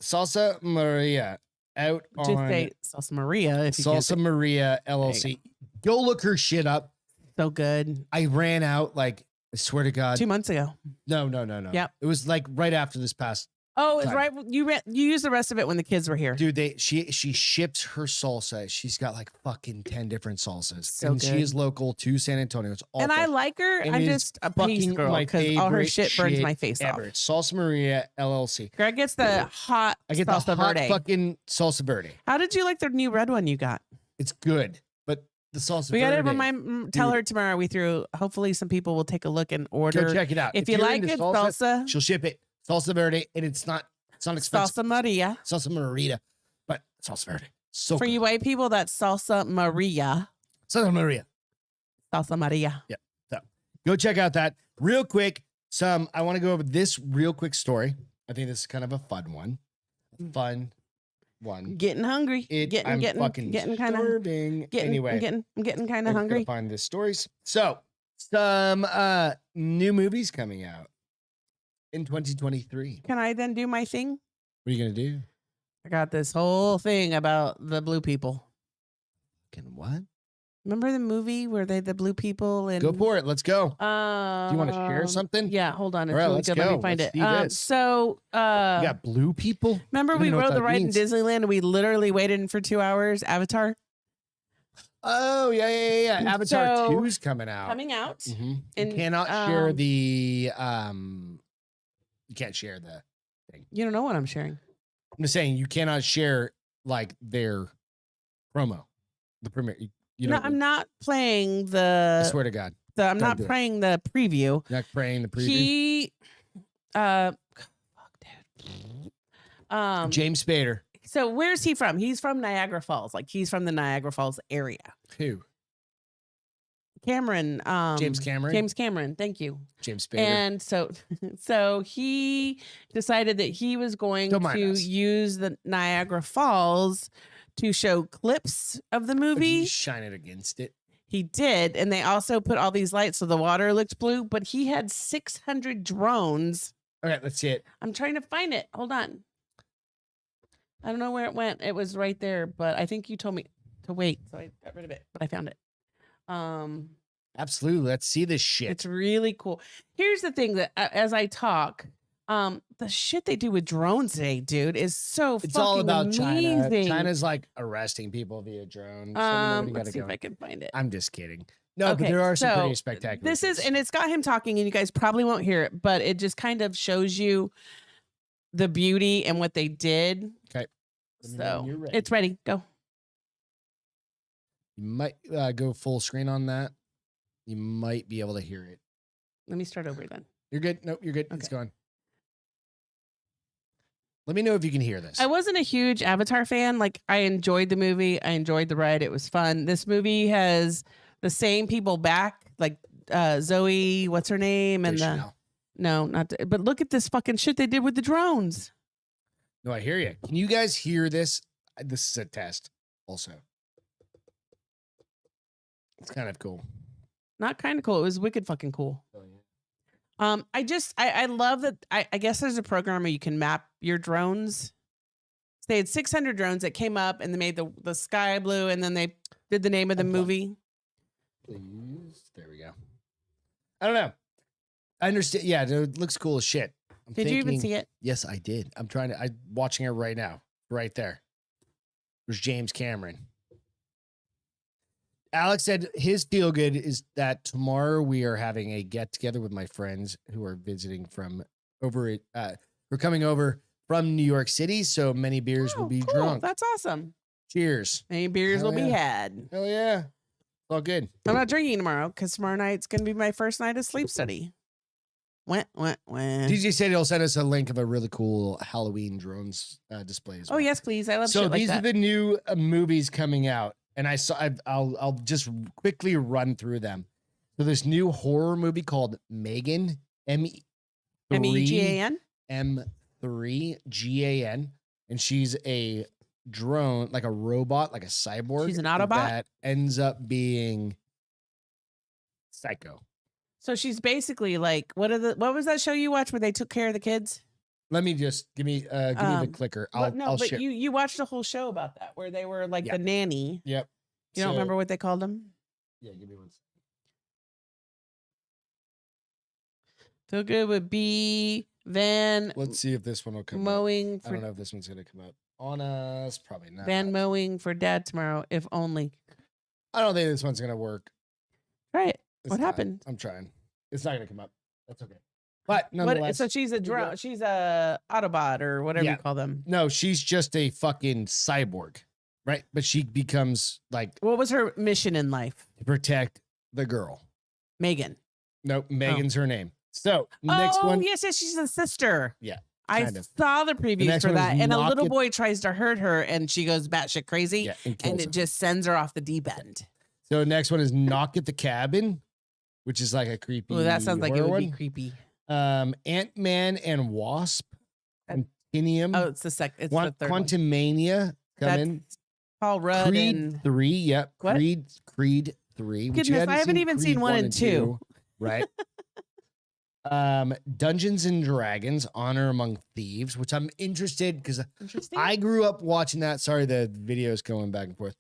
Salsa Maria out Just on say Salsa Maria if you can't Salsa say- Maria LLC. Go look her shit up. So good. I ran out like I swear to God. 2 months ago. No. Yep. It was like right after this past. Oh, it's Time. right. You used the rest of it when the kids were here. Dude, she ships her salsa. She's got like fucking 10 different salsas. So and she good. is local to San Antonio. It's all And I fresh. like her. It I'm is just a pace fucking girl my because all her favorite shit burns shit my face ever. off. It's Salsa Maria LLC. Greg gets the hot I get salsa the hot verde. fucking salsa verde. How did you like the new red one you got? It's good, but the salsa We verde. got to remind, tell her tomorrow we threw. Hopefully, some people will take a look and order. Go check it out. If you you're like into good salsa, she'll ship it. Salsa verde, and it's not expensive. salsa Maria. Salsa Marita, but salsa verde. So For good. you white people, that's salsa Maria. Salsa Maria. Salsa Maria. Yeah. So go check out that real quick. I want to go over this real quick story. I think this is kind of a fun one. Fun one. Getting hungry. I'm fucking getting kind of starving. Anyway, I'm getting kind I'm of gonna hungry. find the stories. So some new movies coming out in 2023. Can I then do my thing? What are you gonna do? I got this whole thing about the blue people. Can what? Remember the movie where they the blue people and Go for it. Let's go. Do you want to share something? Yeah, hold on. It's All right, really let's good. Let go. me find Let's it. see this. So You got blue people. remember I don't we know what rode the that ride means. in Disneyland and we literally waited in for 2 hours. Avatar Oh yeah. Avatar So, 2's coming out. coming out. Mhm. You And, cannot share the You can't share the thing. You don't know what I'm sharing. I'm just saying you cannot share like their promo, the premiere. You No, know, I'm not playing I the. swear to God, I'm don't not do it. playing the preview. you're not praying the preview. He, fuck, dude. James Spader. So where's he from? He's from Niagara Falls. Like he's from the Niagara Falls area. Who? Cameron. James Cameron. James Cameron. Thank you. James Spader. And so he decided that he was going Don't mind to us. use the Niagara Falls to show clips of the But you movie. shine it against it. He did. And they also put all these lights so the water looked blue, but he had 600 drones. All right, let's see it. I'm trying to find it. Hold on. I don't know where it went. It was right there, but I think you told me to wait. So I got rid of it, but I found it. Absolutely. Let's see this shit. It's really cool. Here's the thing that as I talk, the shit they do with drones today, dude, is so It's fucking all about China. amazing. China's like arresting people via drone. Let's see if I can find it. I'm just kidding. No, but Okay, there are some so pretty spectacular. This is, things. and it's got him talking, and you guys probably won't hear it, but it just kind of shows you the beauty and what they did. Okay. Let me know when So you're ready. it's ready. Go. You might go full screen on that. You might be able to hear it. Let me start over then. You're good. Nope, you're good. It's Okay. gone. Let me know if you can hear this. I wasn't a huge Avatar fan. Like I enjoyed the movie. I enjoyed the ride. It was fun. This movie has the same people back, like Zoe, what's her name? And Chanel. no, not, but look at this fucking shit they did with the drones. No, I hear you. Can you guys hear this? This is a test also. It's kind of cool. Not kind of cool. It was wicked fucking cool. Oh, yeah. I love that. I guess there's a program where you can map your drones. They had 600 drones that came up and they made the sky blue, and then they did the name of the Unplug. movie. Please. There we go. I don't know. I understand. Yeah, it looks cool as shit. Did you even see it? Yes, I did. I'm watching it right now. Right there. There's James Cameron. Alex said his feel good is that tomorrow we are having a get together with my friends who are visiting from over at, we're coming over from New York City. So many beers will be drunk. That's awesome. Cheers. Many beers Hell will be yeah. had. Hell yeah. All good. I'm not drinking tomorrow because tomorrow night's going to be my first night of sleep study. When? DJ said he'll send us a link of a really cool Halloween drones display as well. Oh, yes, please. I love so shit like these that. are the new movies coming out. And I'll just quickly run through them. So this new horror movie called Megan, MEGAN? M3GAN. And she's a drone, like a robot, like a cyborg. She's an Autobot? That ends up being psycho. So she's basically like, what was that show you watched where they took care of the kids? Let me just give me the clicker. I'll share. You watched a whole show about that where they were like the nanny. Yep. You don't remember what they called them? Yeah, give me one second. Feel good would be Van. Let's see if this one will come mowing. up. I don't know if this one's gonna come up on us. Probably not. Van mowing for dad tomorrow, if only. I don't think this one's gonna work. Right. It's What not. happened? I'm trying. It's not gonna come up. That's okay. But nonetheless, So she's a drone. She's a Autobot or whatever you call them. no, she's just a fucking cyborg, right? But she becomes like What was her mission in life? to protect the girl. Megan. Nope, Megan's her name. So next one. Yes, she's a sister. Yeah, I kind of. saw the previews next for one is that, and a Knock little It- boy tries to hurt her, and she goes batshit crazy, Yeah, and kills and her. it just sends her off the deep end. So next one is Knock at the Cabin, which is like a creepy. Oh, that sounds like it horror would be one. creepy. Ant-Man and Wasp, Quantinuum, Oh, it's the third one. Quantumania coming. That's Paul Rudd Creed and 3, yep. What? Creed 3. which you Goodness, I haven't even seen Creed 1 and 2. Right. Dungeons and Dragons, Honor Among Thieves, which I'm interested because Interesting. I grew up watching that. Sorry, the video's going back and forth.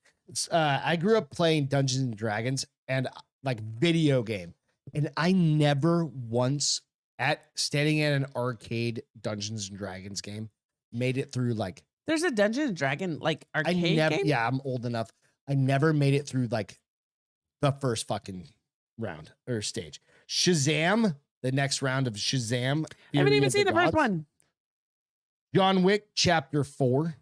I grew up playing Dungeons and Dragons and like video game, and I never once standing at an arcade Dungeons and Dragons game made it through like There's a Dungeons and Dragon like arcade game. yeah, I'm old enough. I never made it through like the first fucking round or stage. Shazam, the next round of Shazam. I haven't Fury even of seen the first Gods. one. John Wick Chapter 4.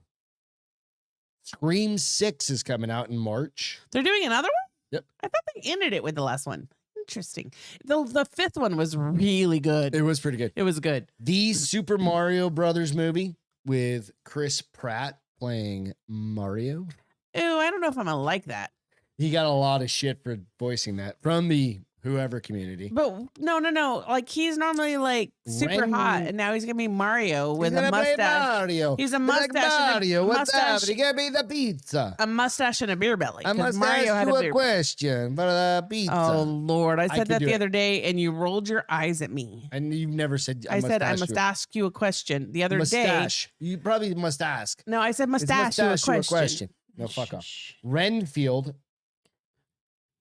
Scream 6 is coming out in March. They're doing another one? Yep. I thought they ended it with the last one. Interesting. The fifth one was really good. It was pretty good. It was good. The Super Mario Brothers movie with Chris Pratt playing Mario. Ew, I don't know if I'm gonna like that. He got a lot of shit for voicing that from the whoever community. But no. Like he's normally like super Ren- hot, and now he's gonna be Mario with He's a gonna play mustache. Mario. He's a He's like mustache. and a Mario, what's mustache, up? He gave me the pizza. a mustache and a beer belly. I 'cause must Mario ask had you a a beer. question for the pizza. Oh Lord, I said could that do the it. other day, and you rolled your eyes at me. And you've never said I said I must ask you a question. The other day, mustache. You probably must ask. no, I said Is mustache, you a mustache question. No, fuck off. Shh. Renfield,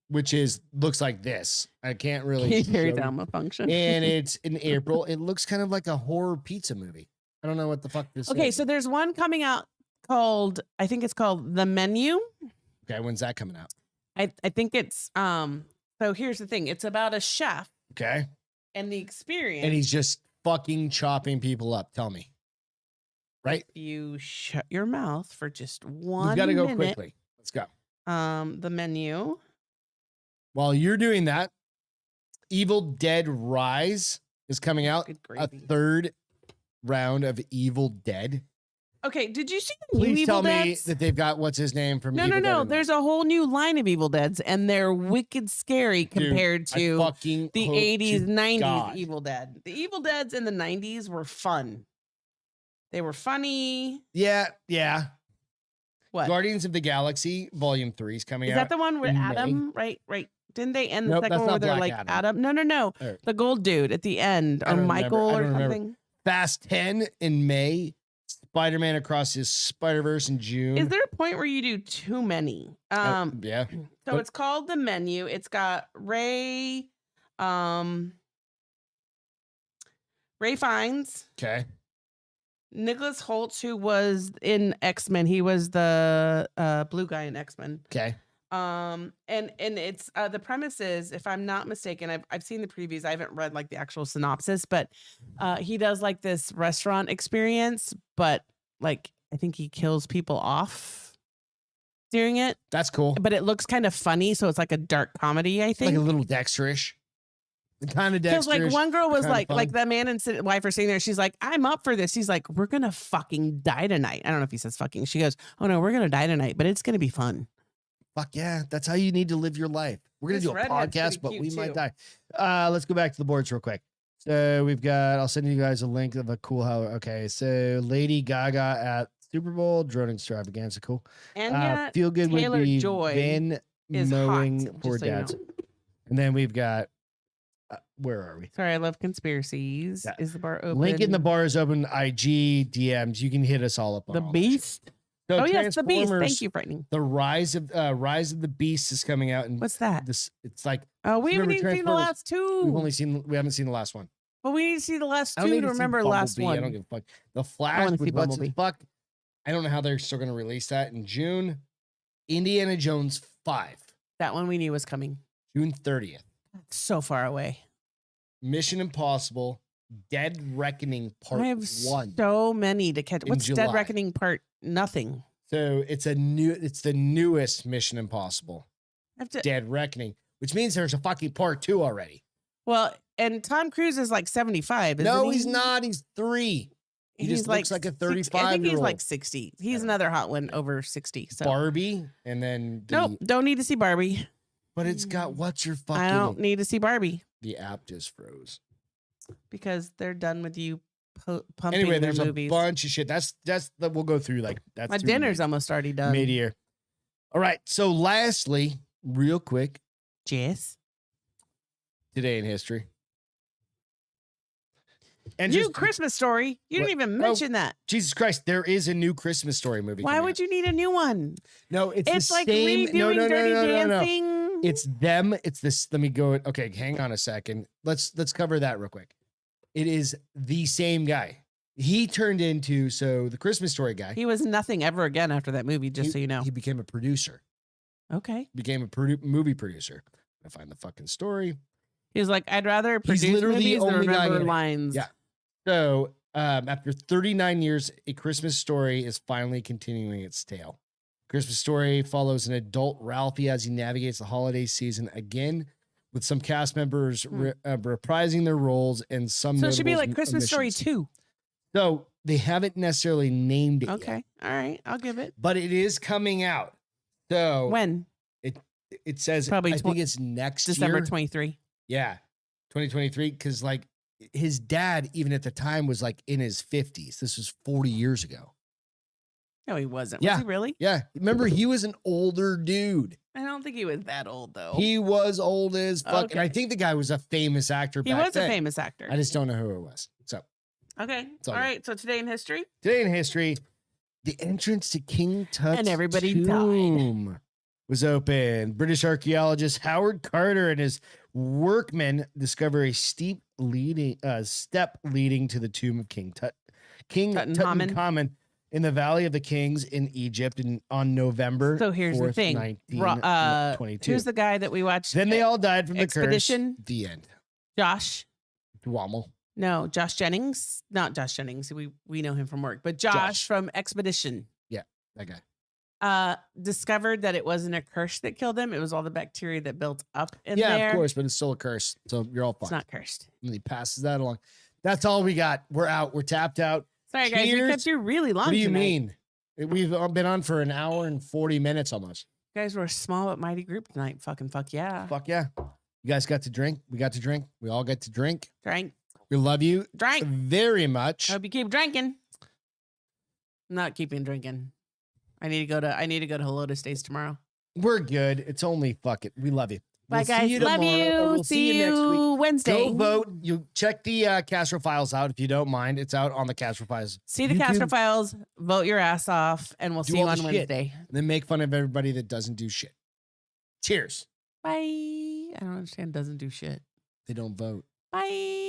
which looks like this. I can't really Can you carry show down my function? and it's in April. It looks kind of like a horror pizza movie. I don't know what the fuck this Okay, is. so there's one coming out called, I think it's called The Menu. Okay, when's that coming out? I think it's so here's the thing. It's about a chef Okay. and the experience. And he's just fucking chopping people up. Tell me. Right? You shut your mouth for just one We've got to go minute. quickly. Let's go. The Menu. While you're doing that, Evil Dead Rise is coming out. Good A gravy. third round of Evil Dead. Okay, did you see the new Please Evil tell me Deads? that they've got what's his name from No. Evil Dead in there. There's a whole new line of Evil Deads, and they're wicked scary Dude, compared I to fucking the hope 80s, to 90s God. Evil Dead. The Evil Deads in the 90s were fun. They were funny. Yeah. What? Guardians of the Galaxy Volume 3 is coming Is out. that the one with in Adam? Right. Didn't they end the Nope, second that's one where not they're Black like Adam. Adam? No. Or- The gold dude at the end, I or don't Michael remember. I or don't remember. something. Fast 10 in May. Spider-Man Across his Spider-Verse in June. Is there a point where you do too many? Yeah. So but- it's called The Menu. It's got Ray Fiennes, Okay. Nicholas Hoult, who was in X-Men. He was the blue guy in X-Men. Okay. And it's the premise is, if I'm not mistaken, I've seen the previews. I haven't read like the actual synopsis, but he does like this restaurant experience, but like I think he kills people off during it. That's cool. But it looks kind of funny, so it's like a dark comedy, I think. Like a little Dexterish. Kind of Dexterish. Because like one girl was like fun. the man and wife are sitting there. She's like, I'm up for this. He's like, we're gonna fucking die tonight. I don't know if he says fucking. She goes, oh no, we're gonna die tonight, but it's gonna be fun. Fuck yeah, that's how you need to live your life. We're gonna This do a redhead's podcast, pretty but cute, we might too. die. Let's go back to the boards real quick. So we've got. I'll send you guys a link of a cool. Okay, so Lady Gaga at Super Bowl drone extravaganza. Cool. And yet, Feel good would Taylor be Joy Van is mowing hot, poor just so you dads. know. And then we've got. Where are we? Sorry, I love conspiracies. Yeah. Is the bar open? Link in the bar is open. IG DMs. You can hit us all up on The all that shit. Beast. So Oh yes, the Beast. Transformers, Thank you, frightening. The Rise of the Beast is coming out, and What's that? this it's like Oh, we haven't remember even seen the Transformers? last two. we haven't seen the last one. But we need to see the last I don't two need to to see remember the last Bumblebee. one. I don't give a fuck. The Flash wanna see with what's Bumblebee. fuck. I don't know how they're still going to release that in June. Indiana Jones 5, That one we knew was coming. June 30th. So far away. Mission Impossible, Dead Reckoning Part I have 1. so many to catch. in What's Dead July. Reckoning Part? Nothing. So it's the newest Mission Impossible, I have to, Dead Reckoning, which means there's a fucking part 2 already. well, and Tom Cruise is like 75. Isn't No, he? he's not. He's 3. He He's just looks like a 60 I think he's 35-year-old. like 60. He's another hot one over 60. So Barbie, and then nope, don't need to see Barbie. But it's got what's your fucking. I don't need to see Barbie The app just froze. because they're done with you pumping Anyway, their there's movies. a bunch of shit. We'll go through like that's My through dinner's almost already done. mid-year. All right. So lastly, real quick, Jess. today in history. And New just- Christmas Story. You What? didn't even Oh, mention that. Jesus Christ, there is a new Christmas Story movie. Why would you need a new one? No, it's It's the like same. redoing Dirty Dancing. It's them. It's this. Let me go. Okay, hang on a second. Let's cover that real quick. It is the same guy. He turned into the Christmas Story guy. He was nothing ever again after that movie, just so you know. He became a producer. Okay. Became a movie producer. I find the fucking story. He was like, I'd rather He's produce literally the movies than only guy remember in it. lines. Yeah. So after 39 years, A Christmas Story is finally continuing its tale. Christmas Story follows an adult Ralphie as he navigates the holiday season again, with some cast members reprising their roles and some. So it should be notable like Christmas Story omissions. 2. So they haven't necessarily named it Okay. yet, All right. I'll give it. but it is coming out. So When? it says Probably I think it's next December year. 23. Yeah, 2023. Because like his dad, even at the time, was like in his 50s. This was 40 years ago. No, he wasn't. Yeah. Was he really? Yeah, remember he was an older dude. I don't think he was that old, though. He was old as fuck, and I Okay. think the guy was a famous actor. He back was then. a famous actor. I just don't know who it was. So Okay. all All good. right. So today in history. today in history, the entrance to King Tut's And everybody died. tomb was open. British archaeologist Howard Carter and his workmen discover a step leading to the tomb of King Tutankhamun. Tutankhamun in the Valley of the Kings in Egypt on November. So here's the 4th, thing. 1922. Who's the guy that we watched? Then they all died from the Expedition? curse. The end. Josh. Dwammel. No, Josh Jennings. Not Josh Jennings. We know him from work, but Josh from Expedition. That guy. Discovered that it wasn't a curse that killed him. It was all the bacteria that built up in Yeah, there. of course, but it's still a curse. So you're all It's fucked. not cursed. And he passes that along. That's all we got. We're out. We're tapped out. Sorry, guys. We Cheers. kept you really long What do you tonight. mean? We've been on for an hour and 40 minutes almost. Guys, we're a small but mighty group tonight. Fucking fuck yeah. Fuck yeah. You guys got to drink. We got to drink. We all get to drink. Drink. We love you Drink. very much. Hope you keep drinking. I'm not keeping drinking. I need to go to Helotes Days tomorrow. We're good. It's only fuck it. We love you. Bye, We'll see guys. you Love tomorrow, or you. We'll see you next week. Wednesday. Go vote. You check the Castro files out if you don't mind. It's out on the Castro files. See the YouTube. Castro Files. Vote your ass off, and we'll Do see you all on the shit. Wednesday. And then make fun of everybody that doesn't do shit. Cheers. Bye. I don't understand. Doesn't do shit. They don't vote. Bye.